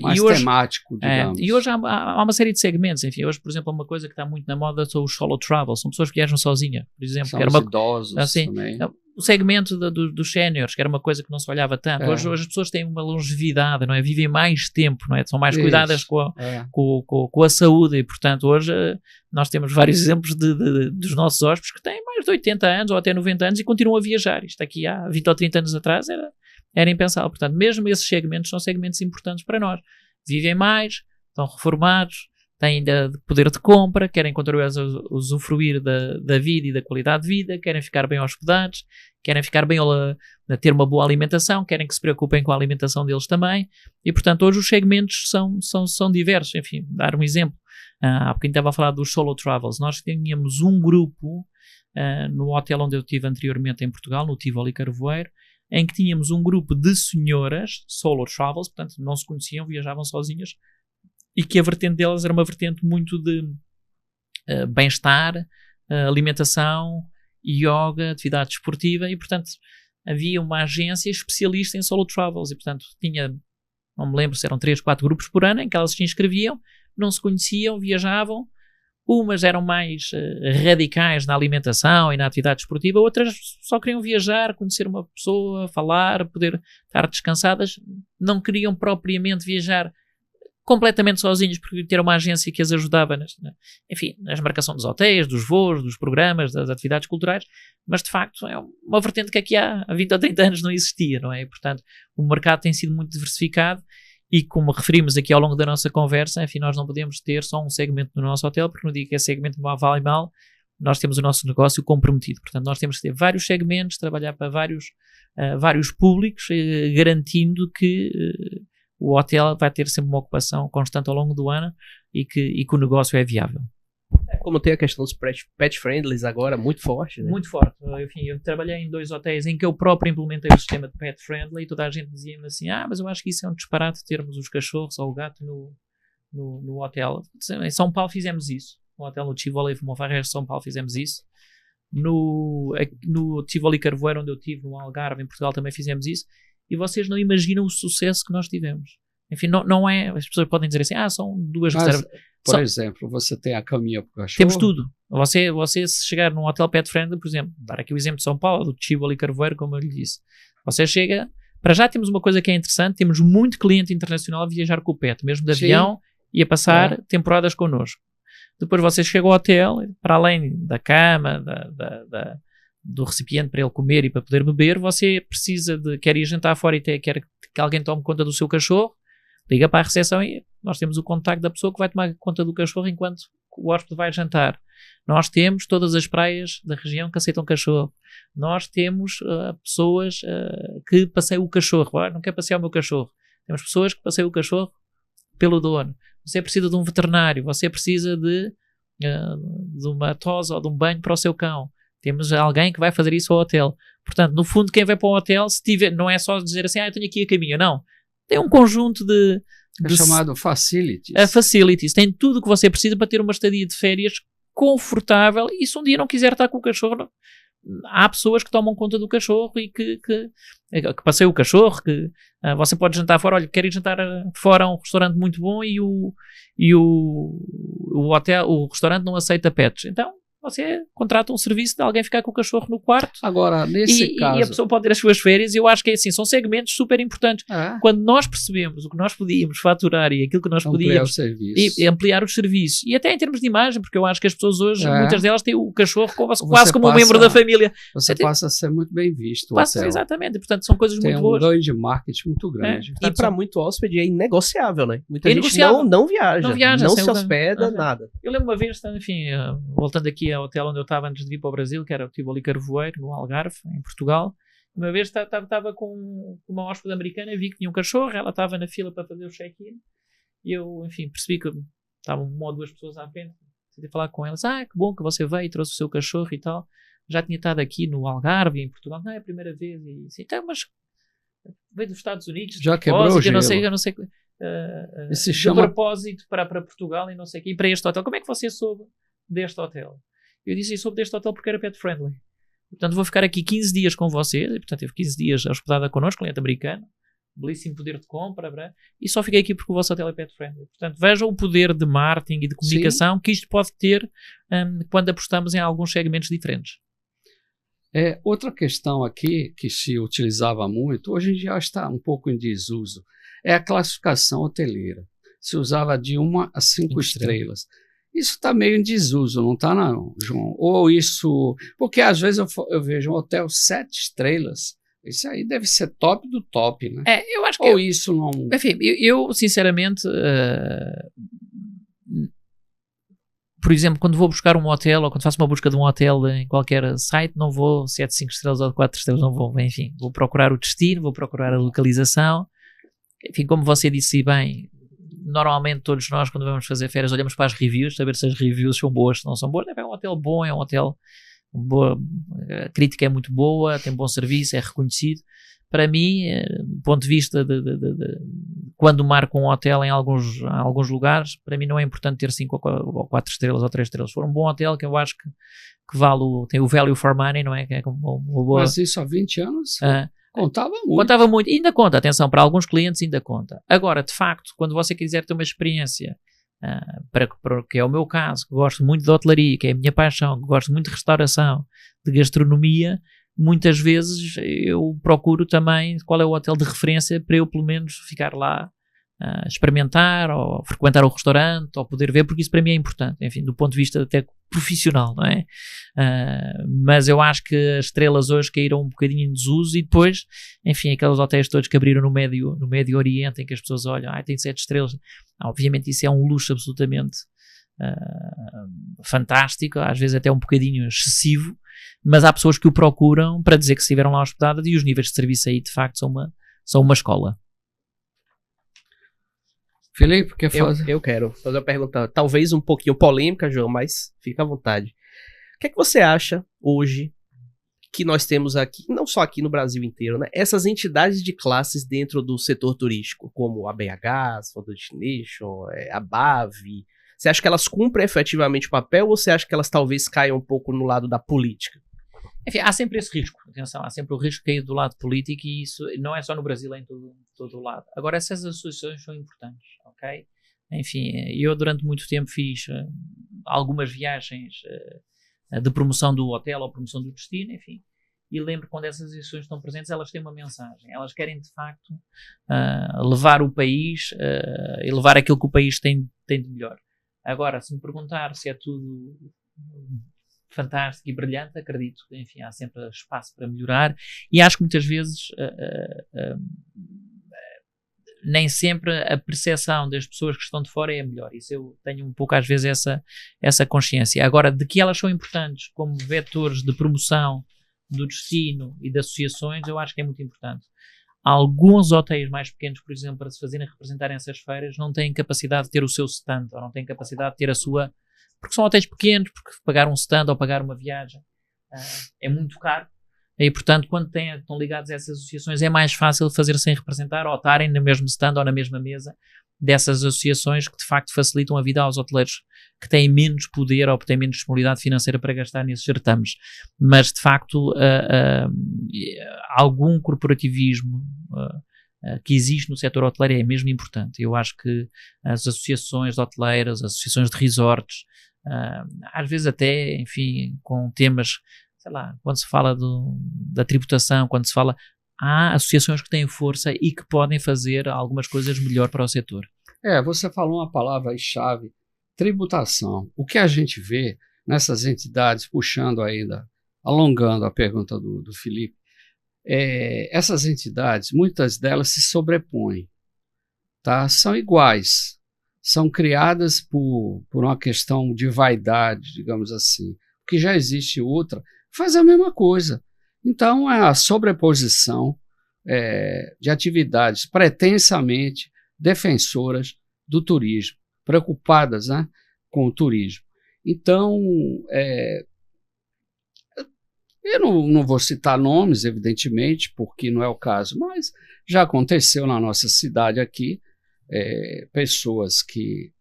Mais temático, digamos. E hoje há uma série de segmentos. Enfim, hoje, por exemplo, uma coisa que está muito na moda são os solo travel. São pessoas que viajam sozinhas, por exemplo. São os idosos também. O segmento dos séniores, que era uma coisa que não se olhava tanto. Hoje as pessoas têm uma longevidade, não é? Vivem mais tempo, não é? São mais cuidadas com a saúde e, portanto, hoje nós temos vários exemplos dos nossos hóspedes que têm mais de 80 anos ou até 90 anos e continuam a viajar. Isto aqui há 20 ou 30 anos atrás era impensável. Portanto, mesmo esses segmentos são segmentos importantes para nós. Vivem mais, estão reformados, têm ainda poder de compra, querem continuar a usufruir da vida e da qualidade de vida, querem ficar bem hospedados, querem ficar bem a ter uma boa alimentação, querem que se preocupem com a alimentação deles também. E, portanto, hoje os segmentos são diversos. Enfim, dar um exemplo. Há pouquinho estava a falar dos solo travels. Nós tínhamos um grupo no hotel onde eu estive anteriormente em Portugal, no Tivoli Carvoeiro, em que tínhamos um grupo de senhoras, solo travels, portanto não se conheciam, viajavam sozinhas, e que a vertente delas era uma vertente muito de bem-estar, alimentação, yoga, atividade desportiva, e portanto havia uma agência especialista em solo travels, e portanto não me lembro se eram 3, 4 grupos por ano, em que elas se inscreviam, não se conheciam, viajavam. Umas eram mais radicais na alimentação e na atividade desportiva, outras só queriam viajar, conhecer uma pessoa, falar, poder estar descansadas. Não queriam propriamente viajar completamente sozinhos, porque ter uma agência que as ajudava na marcação dos hotéis, dos voos, dos programas, das atividades culturais, mas de facto é uma vertente que aqui há 20 ou 30 anos não existia, não é? E, portanto, o mercado tem sido muito diversificado. E como referimos aqui ao longo da nossa conversa, enfim, nós não podemos ter só um segmento no nosso hotel, porque no dia que é segmento vale mal, nós temos o nosso negócio comprometido. Portanto, nós temos que ter vários segmentos, trabalhar para vários públicos, garantindo que o hotel vai ter sempre uma ocupação constante ao longo do ano e que o negócio é viável. Como tem a questão dos pet friendlies agora, muito forte, né? Muito forte. Enfim, eu trabalhei em 2 hotéis em que eu próprio implementei o sistema de pet friendly e toda a gente dizia-me assim, mas eu acho que isso é um disparate termos os cachorros ou o gato no hotel. Em São Paulo fizemos isso. No hotel no Tivoli Monfarrés de São Paulo fizemos isso. No Tivoli Carvoeiro, onde eu estive, no Algarve, em Portugal, também fizemos isso. E vocês não imaginam o sucesso que nós tivemos. Enfim, não é... As pessoas podem dizer assim, são 2 reservas. Por exemplo, você tem a caminha para o cachorro? Temos tudo. Você se chegar num hotel pet friendly, por exemplo, dar aqui o exemplo de São Paulo, do Tivoli Carvoeiro, como eu lhe disse. Você chega... Para já temos uma coisa que é interessante, temos muito cliente internacional a viajar com o pet, mesmo de avião ia passar temporadas connosco. Depois você chega ao hotel, para além da cama, do recipiente para ele comer e para poder beber, você precisa quer ir jantar fora e quer que alguém tome conta do seu cachorro, liga para a recepção e nós temos o contacto da pessoa que vai tomar conta do cachorro enquanto o hóspede vai jantar. Nós temos todas as praias da região que aceitam cachorro. Nós temos pessoas que passeiam o cachorro. Não quer passear o meu cachorro. Temos pessoas que passeiam o cachorro pelo dono. Você precisa de um veterinário. Você precisa de uma tosa ou de um banho para o seu cão. Temos alguém que vai fazer isso ao hotel. Portanto, no fundo, quem vai para o hotel, se tiver, não é só dizer assim, eu tenho aqui a caminho. Não. Tem um conjunto de chamado facilities. Facilities. Tem tudo o que você precisa para ter uma estadia de férias confortável. E se um dia não quiser estar com o cachorro, há pessoas que tomam conta do cachorro e que passeiam o cachorro, que você pode jantar fora. Olha, quero ir jantar fora a um restaurante muito bom e o hotel, o restaurante não aceita pets. Então, você contrata um serviço de alguém ficar com o cachorro no quarto. Agora, nesse caso... E a pessoa pode ter as suas férias, e eu acho que é assim, são segmentos super importantes. Quando nós percebemos o que nós podíamos faturar e aquilo que nós podíamos... E ampliar os serviços. E até em termos de imagem, porque eu acho que as pessoas hoje, muitas delas têm o cachorro quase como um membro da família. Você passa a ser muito bem visto. Exatamente. Portanto, são coisas muito boas. Tem um ganho de marketing muito grande. E para muito hóspede é inegociável, né? Muita gente não viaja, não se hospeda, nada. Eu lembro uma vez, enfim, voltando aqui ao hotel onde eu estava antes de vir para o Brasil, que era o Tivoli Carvoeiro, no Algarve, em Portugal. Uma vez estava com uma hóspede americana, vi que tinha um cachorro, ela estava na fila para fazer o check-in, e eu, enfim, percebi que estavam uma ou duas pessoas à frente, decidi falar com elas, que bom que você veio e trouxe o seu cachorro e tal. Já tinha estado aqui no Algarve, em Portugal, não é a primeira vez, e assim, então, mas veio dos Estados Unidos, já quebrou o gelo. Eu não sei de propósito para Portugal e não sei o quê, e para este hotel. Como é que você soube deste hotel? Eu disse, soube deste hotel porque era pet friendly. Portanto, vou ficar aqui 15 dias com vocês. E, portanto, teve 15 dias hospedada connosco, cliente americano. Belíssimo poder de compra. E só fiquei aqui porque o vosso hotel é pet friendly. Portanto, vejam o poder de marketing e de comunicação que isto pode ter quando apostamos em alguns segmentos diferentes. Outra questão aqui que se utilizava muito, hoje em dia está um pouco em desuso, é a classificação hoteleira. Se usava de 1 a 5 estrelas. Isso está meio em desuso, não está, não, João? Ou isso... Porque às vezes eu vejo um hotel 7 estrelas. Isso aí deve ser top do top, né? Eu acho que... Ou isso não... Enfim, eu sinceramente... por exemplo, quando vou buscar um hotel, ou quando faço uma busca de um hotel em qualquer site, não vou 7, 5 estrelas ou 4 estrelas, não vou. Enfim, vou procurar o destino, vou procurar a localização. Enfim, como você disse bem... Normalmente todos nós, quando vamos fazer férias, olhamos para as reviews, saber se as reviews são boas, se não são boas. É um hotel bom, é um hotel boa, a crítica é muito boa, tem bom serviço, é reconhecido. Para mim, do ponto de vista de quando marco um hotel em alguns lugares, para mim não é importante ter 5 ou 4 estrelas ou 3 estrelas. Se for um bom hotel, que eu acho que tem o value for money, não é? Que é uma boa... Mas isso há 20 anos... Contava muito. Contava muito. Ainda conta, atenção, para alguns clientes ainda conta. Agora, de facto, quando você quiser ter uma experiência, que é o meu caso, que gosto muito de hotelaria, que é a minha paixão, que gosto muito de restauração, de gastronomia, muitas vezes eu procuro também qual é o hotel de referência para eu pelo menos ficar lá, experimentar ou frequentar o restaurante ou poder ver, porque isso para mim é importante, enfim, do ponto de vista até profissional, não é? Mas eu acho que as estrelas hoje caíram um bocadinho em desuso e depois, enfim, aqueles hotéis todos que abriram no Médio Oriente em que as pessoas olham, tem 7 estrelas, obviamente isso é um luxo absolutamente fantástico, às vezes até um bocadinho excessivo, mas há pessoas que o procuram para dizer que estiveram lá hospedadas e os níveis de serviço aí de facto são uma escola. Filipe, quer fazer? Eu quero fazer uma pergunta, talvez um pouquinho polêmica, João, mas fica à vontade. O que é que você acha hoje que nós temos aqui, não só aqui no Brasil inteiro, né? Essas entidades de classes dentro do setor turístico, como a BH, a Photo Destination, a BAV, você acha que elas cumprem efetivamente o papel ou você acha que elas talvez caiam um pouco no lado da política? Enfim, há sempre esse risco, atenção, há sempre o risco de cair do lado político e isso não é só no Brasil, é em todo o lado. Agora, essas associações são importantes, ok? Enfim, eu durante muito tempo fiz algumas viagens de promoção do hotel ou promoção do destino, enfim, e lembro que quando essas associações estão presentes, elas têm uma mensagem. Elas querem, de facto, levar o país e levar aquilo que o país tem de melhor. Agora, se me perguntar se é tudo fantástico e brilhante, acredito que, enfim, há sempre espaço para melhorar, e acho que muitas vezes nem sempre a percepção das pessoas que estão de fora é a melhor. Isso eu tenho um pouco às vezes essa consciência. Agora, de que elas são importantes como vetores de promoção do destino e de associações, eu acho que é muito importante. Alguns hotéis mais pequenos, por exemplo, para se fazerem representarem essas feiras, não têm capacidade de ter o seu stand, ou não têm capacidade de ter a sua... Porque são hotéis pequenos, porque pagar um stand ou pagar uma viagem é muito caro. E, portanto, quando estão ligados a essas associações, é mais fácil fazer-se representar ou estarem no mesmo stand ou na mesma mesa dessas associações que, de facto, facilitam a vida aos hoteleiros que têm menos poder ou que têm menos disponibilidade financeira para gastar nesses certames. Mas, de facto, algum corporativismo que existe no setor hoteleiro é mesmo importante. Eu acho que as associações de hoteleiras, as associações de resorts, às vezes até, enfim, com temas, sei lá, quando se fala da tributação, quando se fala, há associações que têm força e que podem fazer algumas coisas melhor para o setor. Você falou uma palavra-chave, tributação. O que a gente vê nessas entidades, puxando ainda, alongando a pergunta do Felipe, essas entidades, muitas delas se sobrepõem, tá? São iguais, são criadas por uma questão de vaidade, digamos assim, porque já existe outra, faz a mesma coisa. Então, é a sobreposição de atividades pretensamente defensoras do turismo, preocupadas, né, com o turismo. Então, eu não vou citar nomes, evidentemente, porque não é o caso, mas já aconteceu na nossa cidade aqui, pessoas que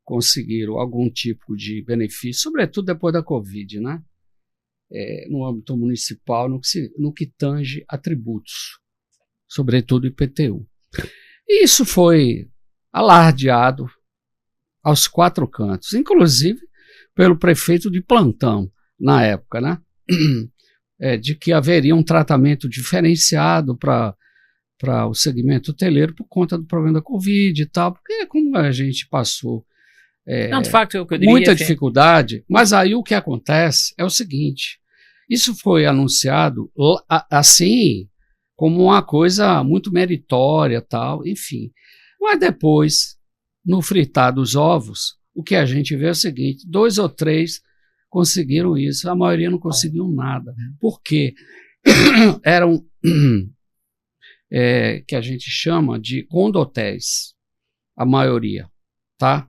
conseguiram algum tipo de benefício, sobretudo depois da Covid, né? No âmbito municipal, no que tange a tributos, sobretudo IPTU. E isso foi alardeado aos 4 cantos, inclusive pelo prefeito de plantão na época, né? De que haveria um tratamento diferenciado para o segmento hoteleiro por conta do problema da Covid e tal, porque como a gente passou não, de facto, eu diria muita dificuldade, mas aí o que acontece é o seguinte, isso foi anunciado assim, como uma coisa muito meritória, tal, enfim. Mas depois, no fritar dos ovos, o que a gente vê é o seguinte, 2 ou 3 conseguiram isso, a maioria não conseguiu nada. Por quê? Eram que a gente chama de condotéis, a maioria, tá?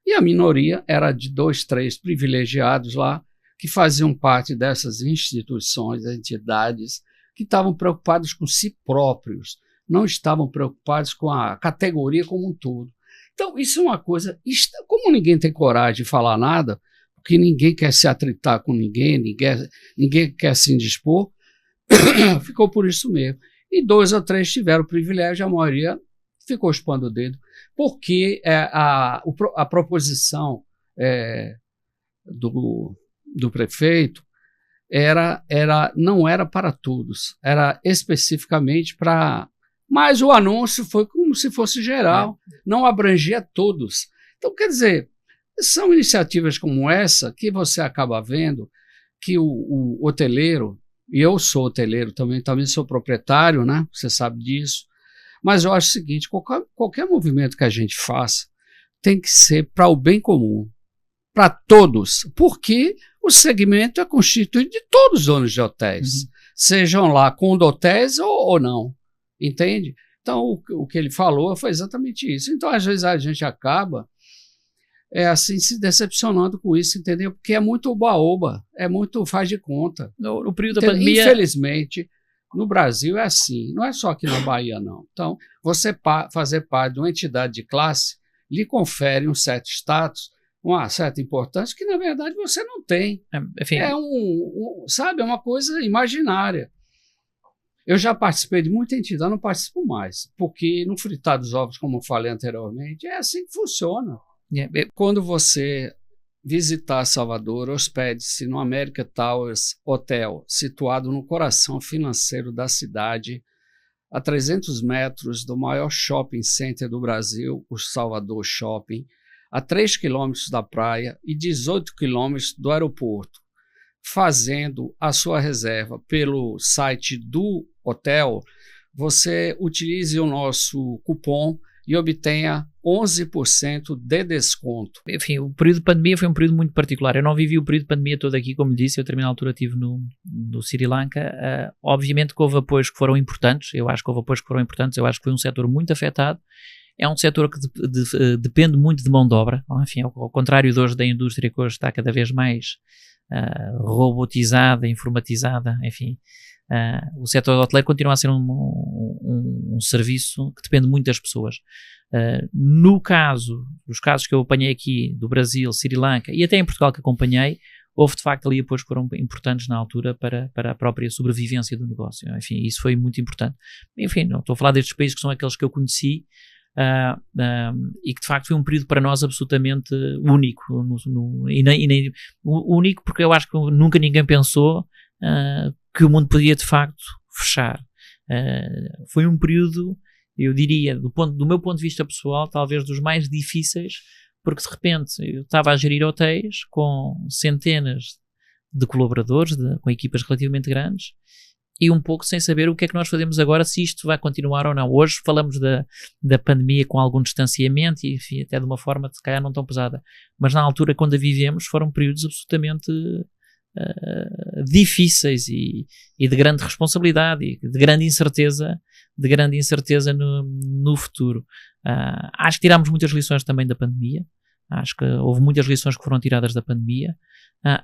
E a minoria era de 2, 3 privilegiados lá, que faziam parte dessas instituições, entidades, que estavam preocupados com si próprios, não estavam preocupados com a categoria como um todo. Então, isso é uma coisa, como ninguém tem coragem de falar nada, porque ninguém quer se atritar com ninguém quer se indispor, ficou por isso mesmo. E 2 ou 3 tiveram o privilégio, a maioria ficou chupando o dedo, porque a proposição do prefeito não era para todos, era especificamente para... Mas o anúncio foi como se fosse geral, não abrangia todos. Então, quer dizer, são iniciativas como essa que você acaba vendo que o hoteleiro, e eu sou hoteleiro também sou proprietário, né? Você sabe disso, mas eu acho o seguinte, qualquer movimento que a gente faça tem que ser para o bem comum, para todos, porque o segmento é constituído de todos os donos de hotéis, sejam lá condotéis ou não, entende? Então, o que ele falou foi exatamente isso. Então, às vezes a gente acaba assim, se decepcionando com isso, entendeu? Porque é muito oba-oba, é muito faz de conta. No período da pandemia... Infelizmente, no Brasil é assim, não é só aqui na Bahia, não. Então, você fazer parte de uma entidade de classe lhe confere um certo status, uma certa importância que, na verdade, você não tem. Enfim. Sabe, é uma coisa imaginária. Eu já participei de muita entidade, não participo mais, porque no fritar dos ovos, como eu falei anteriormente, é assim que funciona. Quando você visitar Salvador, hospede-se no America Towers Hotel, situado no coração financeiro da cidade, a 300 metros do maior shopping center do Brasil, o Salvador Shopping, a 3 quilômetros da praia e 18 quilômetros do aeroporto. Fazendo a sua reserva pelo site do hotel, você utilize o nosso cupom e obtenha 11% de desconto. Enfim, o período de pandemia foi um período muito particular. Eu não vivi o período de pandemia todo aqui, como lhe disse, eu também na altura estive no Sri Lanka. Obviamente que houve apoios que foram importantes, eu acho que foi um setor muito afetado. É um setor que depende muito de mão de obra, enfim, ao contrário de hoje da indústria, que hoje está cada vez mais robotizada, informatizada, enfim. O setor hoteleiro continua a ser um serviço que depende muito das pessoas. Nos casos que eu apanhei aqui do Brasil, Sri Lanka e até em Portugal que acompanhei, houve de facto ali apoios que foram importantes na altura para a própria sobrevivência do negócio. Enfim, isso foi muito importante. Enfim, não estou a falar destes países que são aqueles que eu conheci, e que de facto foi um período para nós absolutamente único, único porque eu acho que nunca ninguém pensou que o mundo podia de facto fechar. Foi um período, eu diria, do meu ponto de vista pessoal, talvez dos mais difíceis, porque de repente eu estava a gerir hotéis com centenas de colaboradores, com equipas relativamente grandes, e um pouco sem saber o que é que nós fazemos agora, se isto vai continuar ou não. Hoje falamos da pandemia com algum distanciamento e, enfim, até de uma forma se calhar não tão pesada, mas na altura quando a vivemos foram períodos absolutamente difíceis e de grande responsabilidade e de grande incerteza no futuro. Acho que tirámos muitas lições também da pandemia. Acho que houve muitas lições que foram tiradas da pandemia.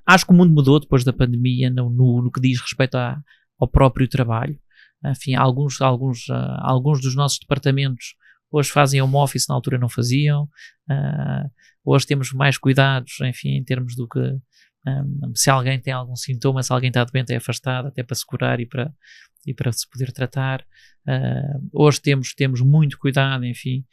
Acho que o mundo mudou depois da pandemia no que diz respeito ao próprio trabalho. Enfim, alguns dos nossos departamentos hoje fazem home office, na altura não faziam. Hoje temos mais cuidados, enfim, em termos do que se alguém tem algum sintoma, se alguém está doente, é afastado até para se curar e para se poder tratar. Hoje temos muito cuidado, enfim,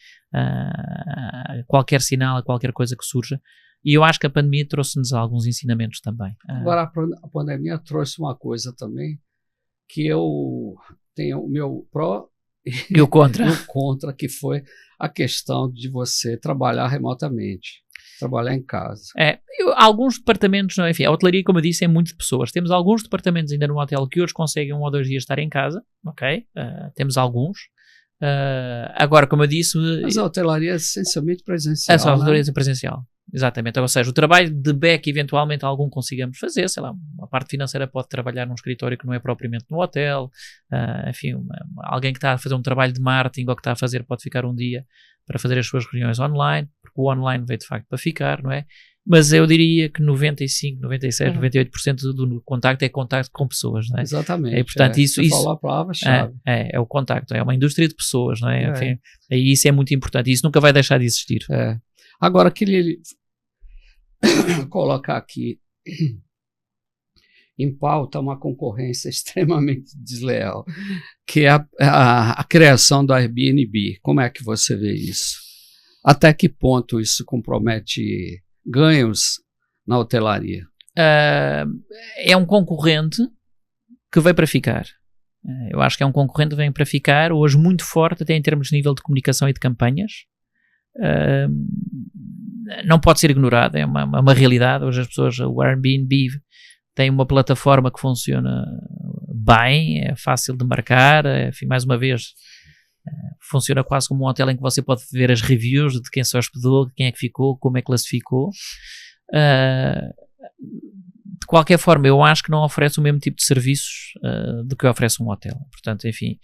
qualquer sinal, qualquer coisa que surja. E eu acho que a pandemia trouxe-nos alguns ensinamentos também. Agora, a pandemia trouxe uma coisa também, que eu tenho o meu pró e o contra. O contra, que foi a questão de você trabalhar remotamente, trabalhar em casa. Alguns departamentos, enfim, a hotelaria, como eu disse, é muito de pessoas. Temos alguns departamentos ainda no hotel que hoje conseguem 1 ou 2 dias estar em casa, ok? Temos alguns. Agora, como eu disse... Mas a hotelaria é essencialmente presencial, a hotelaria é presencial. Exatamente, ou seja, o trabalho de back eventualmente algum consigamos fazer, sei lá, a parte financeira pode trabalhar num escritório que não é propriamente no hotel, enfim, alguém que está a fazer um trabalho de marketing ou que está a fazer pode ficar um dia para fazer as suas reuniões online, porque o online veio de facto para ficar, não é? Mas eu diria que 95, 96, 98% do contacto é contacto com pessoas, não é? Exatamente. E, portanto, isso falou a palavra-chave. É o contacto, é uma indústria de pessoas, não é? Enfim, e isso é muito importante, isso nunca vai deixar de existir. Agora, queria colocar aqui em pauta uma concorrência extremamente desleal, que é a criação do Airbnb. Como é que você vê isso? Até que ponto isso compromete ganhos na hotelaria? É um concorrente que veio para ficar. Eu acho que é um concorrente que vem para ficar, hoje muito forte, até em termos de nível de comunicação e de campanhas. Não pode ser ignorado, é uma realidade. Hoje as pessoas, o Airbnb tem uma plataforma que funciona bem, é fácil de marcar, enfim, mais uma vez, funciona quase como um hotel em que você pode ver as reviews de quem se hospedou, de quem é que ficou, como é que classificou. De qualquer forma, eu acho que não oferece o mesmo tipo de serviços do que oferece um hotel. Portanto, enfim,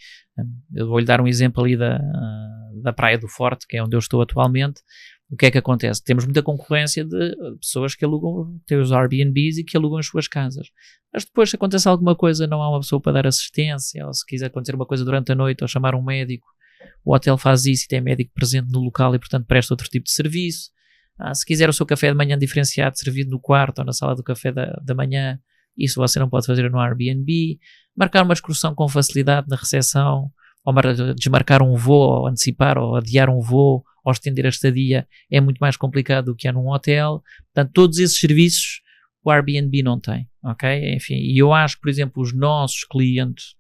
eu vou-lhe dar um exemplo ali da Praia do Forte, que é onde eu estou atualmente. O que é que acontece? Temos muita concorrência de pessoas que alugam, têm os Airbnbs e que alugam as suas casas. Mas depois, se acontece alguma coisa, não há uma pessoa para dar assistência, ou se quiser acontecer uma coisa durante a noite, ou chamar um médico, o hotel faz isso e tem médico presente no local e, portanto, presta outro tipo de serviço. Se quiser o seu café de manhã diferenciado, servido no quarto ou na sala do café da manhã, isso você não pode fazer no Airbnb. Marcar uma excursão com facilidade na recepção, ou desmarcar um voo, ou antecipar, ou adiar um voo, ou estender a estadia é muito mais complicado do que é num hotel. Portanto, todos esses serviços o Airbnb não tem, ok? Enfim, e eu acho que, por exemplo, os nossos clientes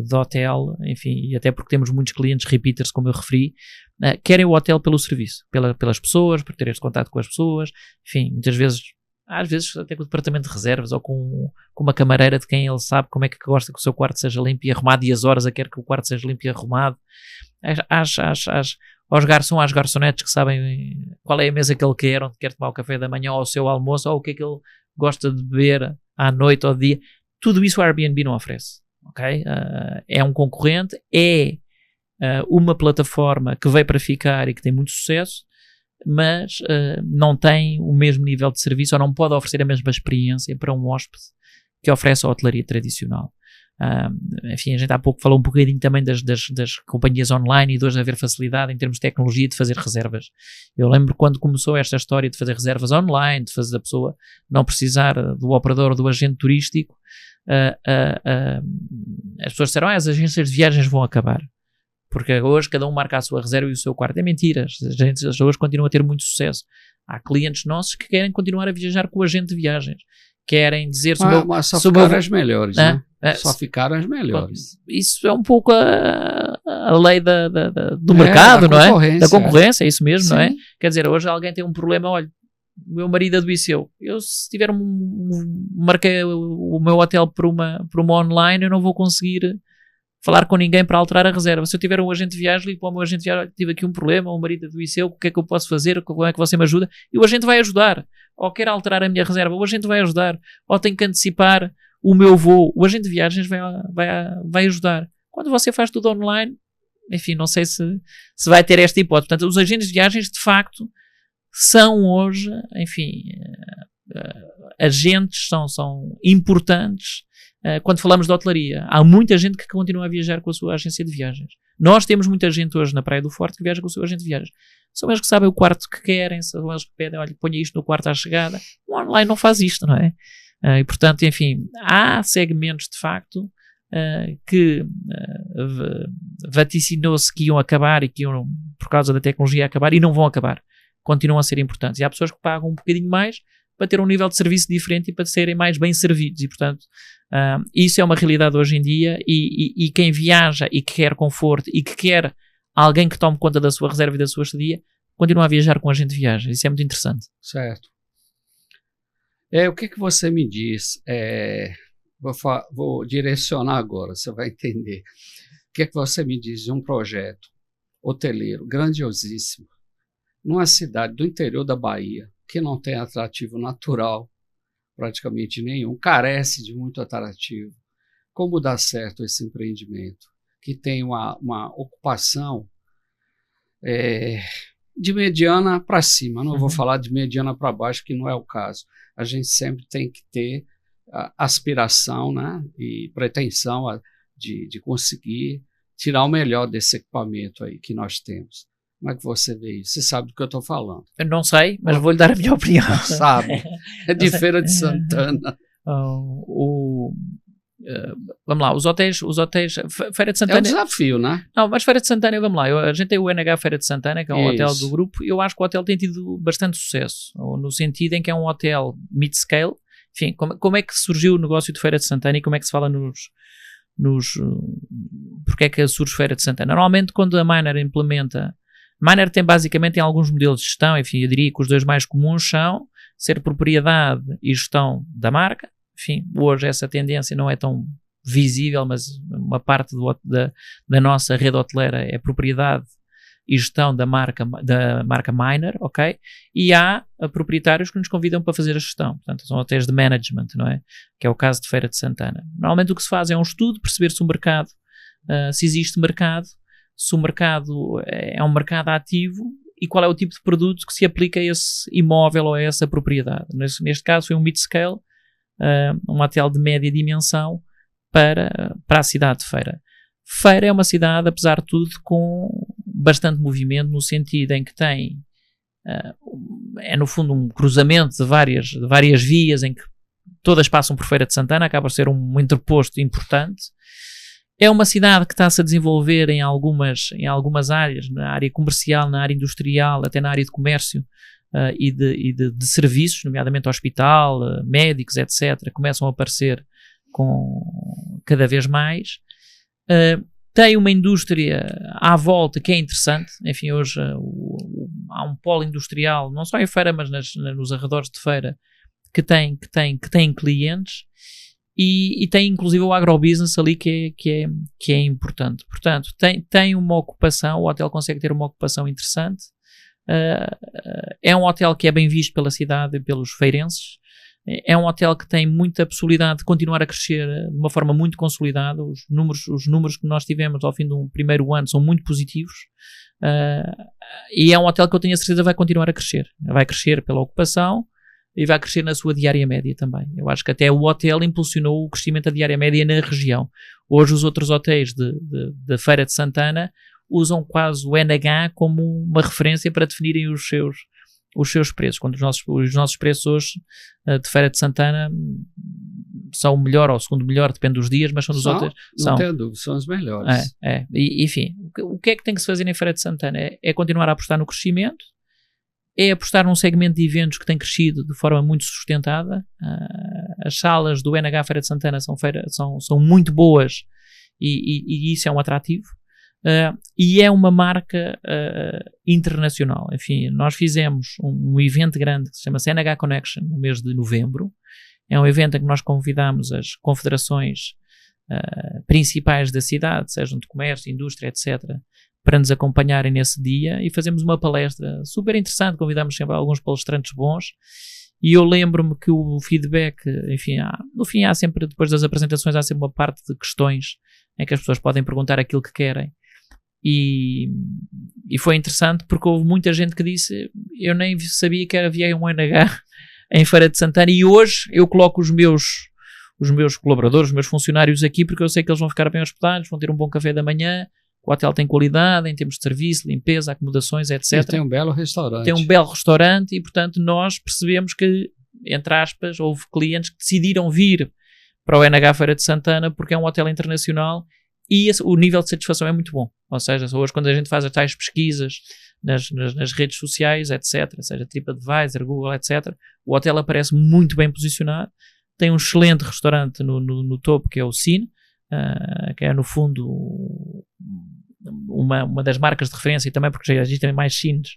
de hotel, enfim, e até porque temos muitos clientes repeaters, como eu referi, querem o hotel pelo serviço, pelas pessoas, por ter este contato com as pessoas, enfim, muitas vezes, às vezes até com o departamento de reservas ou com uma camareira de quem ele sabe como é que gosta que o seu quarto seja limpo e arrumado e as horas a quer que o quarto seja limpo e arrumado. Aos garçons, às garçonetes que sabem qual é a mesa que ele quer, onde quer tomar o café da manhã ou o seu almoço, ou o que é que ele gosta de beber à noite ou dia. Tudo isso o Airbnb não oferece, ok? É um concorrente, é uma plataforma que veio para ficar e que tem muito sucesso, mas não tem o mesmo nível de serviço ou não pode oferecer a mesma experiência para um hóspede que oferece a hotelaria tradicional. Enfim, a gente há pouco falou um bocadinho também das companhias online e de hoje haver facilidade em termos de tecnologia de fazer reservas. Eu lembro quando começou esta história de fazer reservas online, de fazer a pessoa não precisar do operador ou do agente turístico, as pessoas disseram, as agências de viagens vão acabar. Porque hoje cada um marca a sua reserva e o seu quarto. É mentira, as agências hoje continuam a ter muito sucesso. Há clientes nossos que querem continuar a viajar com o agente de viagens. Querem dizer... Mas só ficaram as melhores, né? Só ficaram as melhores. Isso é um pouco a lei do mercado, não é? Da concorrência, é isso mesmo, sim. Não é? Quer dizer, hoje alguém tem um problema, olha, o meu marido adoeceu. Eu, se tiver marquei o meu hotel por uma online, eu não vou conseguir falar com ninguém para alterar a reserva. Se eu tiver um agente de viagem, ligo para o meu agente de viagem, tive aqui um problema, o marido adoeceu, o que é que eu posso fazer, como é que você me ajuda? E o agente vai ajudar. Ou quer alterar a minha reserva, o agente vai ajudar. Ou tem que antecipar o meu voo, o agente de viagens vai ajudar. Quando você faz tudo online, enfim, não sei se vai ter esta hipótese. Portanto, os agentes de viagens, de facto, são hoje, enfim, agentes, são importantes. Quando falamos de hotelaria, há muita gente que continua a viajar com a sua agência de viagens. Nós temos muita gente hoje na Praia do Forte que viaja com o seu agente de viagens. São eles que sabem o quarto que querem, são eles que pedem, olha, ponha isto no quarto à chegada. O online não faz isto, não é? E portanto, enfim, há segmentos de facto que vaticinou-se que iam acabar e que iam, por causa da tecnologia, acabar e não vão acabar. Continuam a ser importantes. E há pessoas que pagam um bocadinho mais para ter um nível de serviço diferente e para serem mais bem servidos. E, portanto, isso é uma realidade hoje em dia e quem viaja e que quer conforto e que quer alguém que tome conta da sua reserva e da sua estadia, continua a viajar com a agente de viagem. Isso é muito interessante. Certo. O que você me diz? Vou direcionar agora, você vai entender. O que você me diz de um projeto hoteleiro grandiosíssimo numa cidade do interior da Bahia, que não tem atrativo natural praticamente nenhum, carece de muito atrativo. Como dá certo esse empreendimento? Que tem uma ocupação de mediana para cima, não vou falar de mediana para baixo, que não é o caso. A gente sempre tem que ter aspiração, né, e pretensão de conseguir tirar o melhor desse equipamento aí que nós temos. Como é que você vê isso? Você sabe do que eu estou falando? Eu não sei, mas vou-lhe dar a minha opinião. Sabe? É de Feira de Santana. Vamos lá, os hotéis, Feira de Santana... É um desafio, né? Não, mas Feira de Santana, vamos lá, a gente tem o NH Feira de Santana, que é um Isso. hotel do grupo, e eu acho que o hotel tem tido bastante sucesso, no sentido em que é um hotel mid-scale. Enfim, como é que surgiu o negócio de Feira de Santana e como é que se fala porque é que surge Feira de Santana? Normalmente, quando a Miner implementa... Miner tem basicamente alguns modelos de gestão, enfim, eu diria que os dois mais comuns são ser propriedade e gestão da marca. Enfim, hoje essa tendência não é tão visível, mas uma parte da nossa rede hoteleira é propriedade e gestão da marca Miner, ok? E há proprietários que nos convidam para fazer a gestão. Portanto, são hotéis de management, não é? Que é o caso de Feira de Santana. Normalmente o que se faz é um estudo, perceber se o mercado, se existe mercado, se o mercado é um mercado ativo e qual é o tipo de produto que se aplica a esse imóvel ou a essa propriedade. Neste caso foi um mid-scale, um hotel de média dimensão para a cidade de Feira. Feira é uma cidade, apesar de tudo, com bastante movimento, no sentido em que tem, é no fundo um cruzamento de várias vias em que todas passam por Feira de Santana, acaba a ser um interposto importante. É uma cidade que está-se a desenvolver em algumas áreas, na área comercial, na área industrial, até na área de comércio e de serviços, nomeadamente hospital, médicos, etc. Começam a aparecer cada vez mais. Tem uma indústria à volta que é interessante. Enfim, hoje há um polo industrial, não só em Feira, mas nos arredores de Feira, que tem clientes. E tem inclusive o agrobusiness ali que é importante. Portanto, tem uma ocupação, o hotel consegue ter uma ocupação interessante. É um hotel que é bem visto pela cidade e pelos feirenses. É um hotel que tem muita possibilidade de continuar a crescer de uma forma muito consolidada. Os números que nós tivemos ao fim do primeiro ano são muito positivos. E é um hotel que eu tenho a certeza vai continuar a crescer. Vai crescer pela ocupação e vai crescer na sua diária média também. Eu acho que até o hotel impulsionou o crescimento da diária média na região. Hoje os outros hotéis da Feira de Santana usam quase o NH como uma referência para definirem os seus preços. Quando os nossos preços hoje de Feira de Santana são o melhor ou o segundo melhor, depende dos dias, mas são dos hotéis. Não tenho dúvida, são os melhores. Enfim, o que é que tem que se fazer em Feira de Santana? É continuar a apostar no crescimento, é apostar num segmento de eventos que tem crescido de forma muito sustentada. As salas do NH Feira de Santana são muito boas e isso é um atrativo. E é uma marca internacional. Enfim, nós fizemos um evento grande que se chama NH Connection no mês de novembro. É um evento em que nós convidamos as confederações principais da cidade, sejam de comércio, indústria, etc., para nos acompanharem nesse dia, e fazemos uma palestra super interessante, convidamos sempre alguns palestrantes bons, e eu lembro-me que o feedback, enfim, no fim há sempre, depois das apresentações, há sempre uma parte de questões em que as pessoas podem perguntar aquilo que querem, e foi interessante porque houve muita gente que disse, eu nem sabia que havia um NH em Feira de Santana, e hoje eu coloco os meus colaboradores, os meus funcionários aqui, porque eu sei que eles vão ficar bem hospedados, vão ter um bom café da manhã. O hotel tem qualidade em termos de serviço, limpeza, acomodações, etc. E tem um belo restaurante. Tem um belo restaurante e, portanto, nós percebemos que, entre aspas, houve clientes que decidiram vir para o NH Feira de Santana porque é um hotel internacional e o nível de satisfação é muito bom. Ou seja, hoje quando a gente faz as tais pesquisas nas redes sociais, etc., seja TripAdvisor, Google, etc., o hotel aparece muito bem posicionado. Tem um excelente restaurante no topo, que é o Cine, que é, no fundo, uma das marcas de referência, e também porque já existem mais cines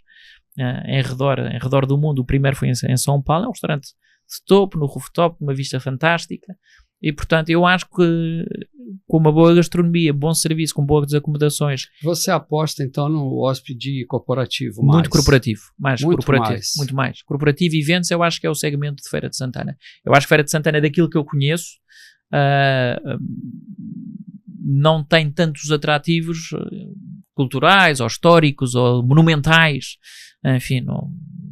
em redor do mundo. O primeiro foi em São Paulo, é um restaurante de topo, no rooftop, uma vista fantástica, e portanto eu acho que com uma boa gastronomia, bom serviço, com boas acomodações. Você aposta então no hóspede corporativo? Muito corporativo, muito mais. Corporativo e eventos, eu acho que é o segmento de Feira de Santana. Eu acho que Feira de Santana é daquilo que eu conheço, não tem tantos atrativos culturais ou históricos ou monumentais. Enfim,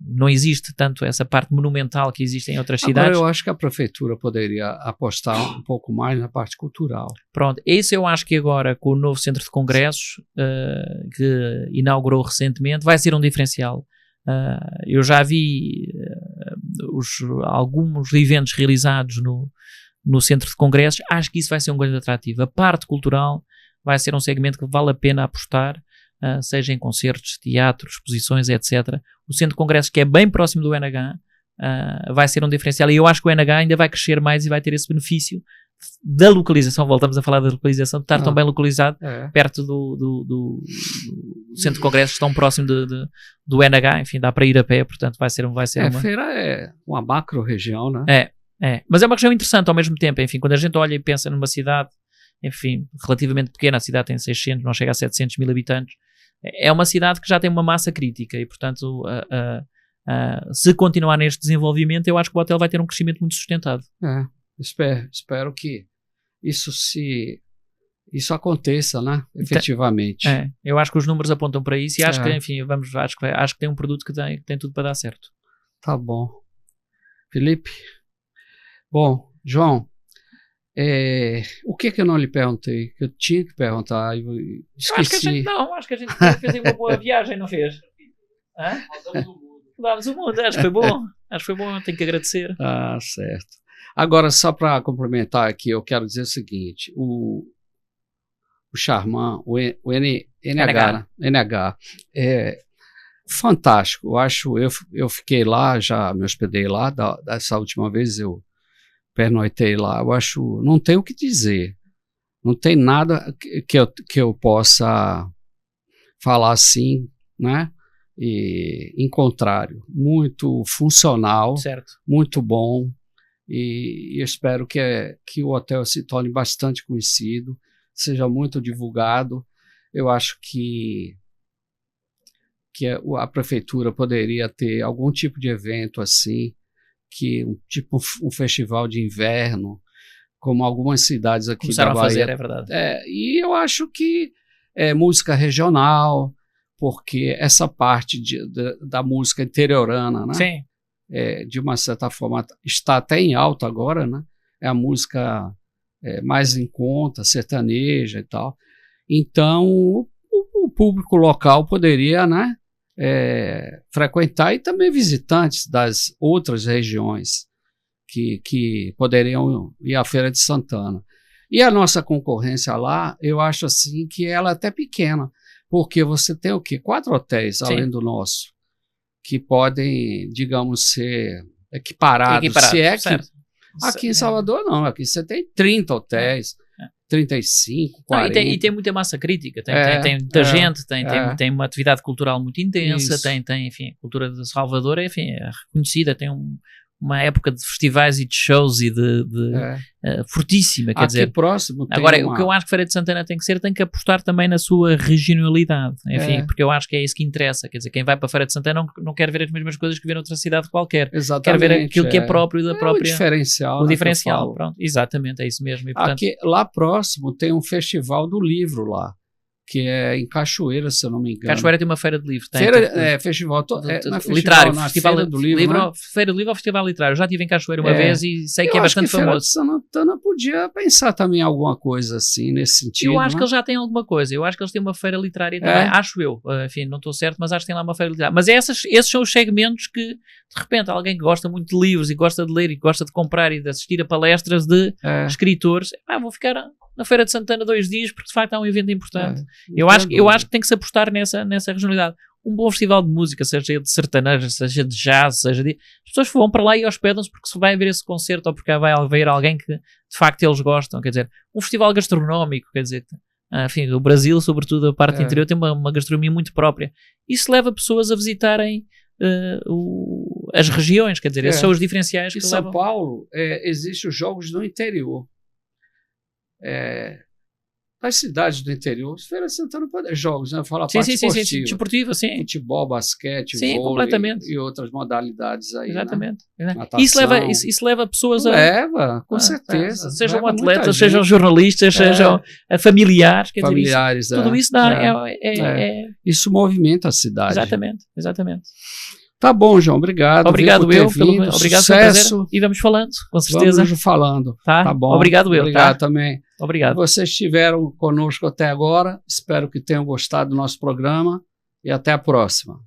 não existe tanto essa parte monumental que existe em outras cidades. Agora eu acho que a prefeitura poderia apostar um pouco mais na parte cultural. Pronto, esse eu acho que agora com o novo centro de congressos que inaugurou recentemente vai ser um diferencial. Eu já vi alguns eventos realizados no centro de congressos, acho que isso vai ser um grande atrativo. A parte cultural vai ser um segmento que vale a pena apostar, seja em concertos, teatros, exposições, etc. O centro de congressos, que é bem próximo do NH, vai ser um diferencial, e eu acho que o NH ainda vai crescer mais e vai ter esse benefício da localização. Voltamos a falar da localização, de estar tão bem localizado, perto do centro de congressos, tão próximo do NH. Enfim, dá para ir a pé, portanto vai ser uma... A feira é uma macro região, né? Mas é uma região interessante ao mesmo tempo. Enfim, quando a gente olha e pensa numa cidade, enfim, relativamente pequena, a cidade tem 600, não chega a 700 mil habitantes, é uma cidade que já tem uma massa crítica e, portanto, se continuar neste desenvolvimento, eu acho que o hotel vai ter um crescimento muito sustentado. Espero que isso aconteça, né? Efetivamente. Eu acho que os números apontam para isso e acho que, enfim, acho que tem um produto que tem tudo para dar certo. Tá bom. Felipe? Bom, João, o que eu não lhe perguntei? Que eu tinha que perguntar, eu esqueci. Acho que a gente fez uma boa viagem, não fez? Mudamos o mundo, acho que foi bom, tenho que agradecer. Certo. Agora, só para complementar aqui, eu quero dizer o seguinte, o Charman, o NH. É fantástico. Eu fiquei lá, já me hospedei lá, dessa última vez eu pernoitei lá. Eu acho, não tem o que dizer. Não tem nada que eu possa falar assim, né? E, em contrário, muito funcional, certo. muito bom, e espero que o hotel se torne bastante conhecido, seja muito divulgado. Eu acho que a prefeitura poderia ter algum tipo de evento assim, tipo um festival de inverno, como algumas cidades aqui começaram da Bahia. A fazer, é verdade. E eu acho que música regional, porque essa parte da música interiorana, né? Sim. De uma certa forma, está até em alta agora, né? É a música mais em conta, sertaneja e tal. Então, o público local poderia, né, frequentar, e também visitantes das outras regiões que poderiam ir à Feira de Santana. E a nossa concorrência lá, eu acho assim que ela é até pequena, porque você tem o quê? 4 hotéis, Sim. além do nosso, que podem, digamos, ser equiparados. Se é que aqui em Salvador não, aqui você tem 30 hotéis, 35, 40. E tem muita massa crítica, tem muita gente, tem uma atividade cultural muito intensa, tem, enfim, a cultura de Salvador enfim, é reconhecida, tem uma época de festivais e de shows e fortíssima, quer dizer. Próximo agora, o que eu acho que Feira de Santana tem que apostar também na sua regionalidade, enfim, porque eu acho que é isso que interessa, quer dizer, quem vai para a Feira de Santana não quer ver as mesmas coisas que vê noutra cidade qualquer. Exatamente, quer ver aquilo que é próprio da própria... O diferencial. O diferencial, pronto, exatamente, é isso mesmo. E, portanto, lá próximo tem um festival do livro lá, que é em Cachoeira, se eu não me engano. Cachoeira tem uma feira de livro. Festival literário. Festival Feira do livro, né? Feira de livro ou festival literário. Eu já estive em Cachoeira uma vez e sei que é bastante famoso. Feira de Santana podia pensar também em alguma coisa assim, nesse sentido. Eu acho que eles já têm alguma coisa. Eu acho que eles têm uma feira literária também. Acho eu. Enfim, não estou certo, mas acho que tem lá uma feira literária. Mas esses são os segmentos que, de repente, alguém que gosta muito de livros e gosta de ler e gosta de comprar e de assistir a palestras de escritores, vou ficar na Feira de Santana 2 dias, porque de facto é um evento importante. Eu acho que tem que se apostar nessa regionalidade. Um bom festival de música, seja de sertaneja, seja de jazz, as pessoas vão para lá e hospedam-se porque se vai haver esse concerto ou porque vai haver alguém que de facto eles gostam. Quer dizer, um festival gastronómico, quer dizer, enfim, o Brasil, sobretudo a parte interior, tem uma gastronomia muito própria. Isso leva pessoas a visitarem as regiões, quer dizer, esses são os diferenciais que levam. Em São Paulo existem os jogos do interior. As cidades do interior, Feira de Santana pode jogos, né? Fala a parte esportiva. Desportiva, sim. Futebol, basquete, sim, vôlei completamente. E outras modalidades aí. Exatamente. Né? Isso leva pessoas a... Leva, com certeza. Sejam atletas, sejam jornalistas, sejam familiares. Familiares, tudo isso dá... Isso movimenta a cidade. Exatamente. Tá bom, João, obrigado. Obrigado obrigado pelo prazer. E vamos falando, com certeza. Vamos falando. Tá bom. Obrigado também. Obrigado. Vocês estiveram conosco até agora. Espero que tenham gostado do nosso programa e até a próxima.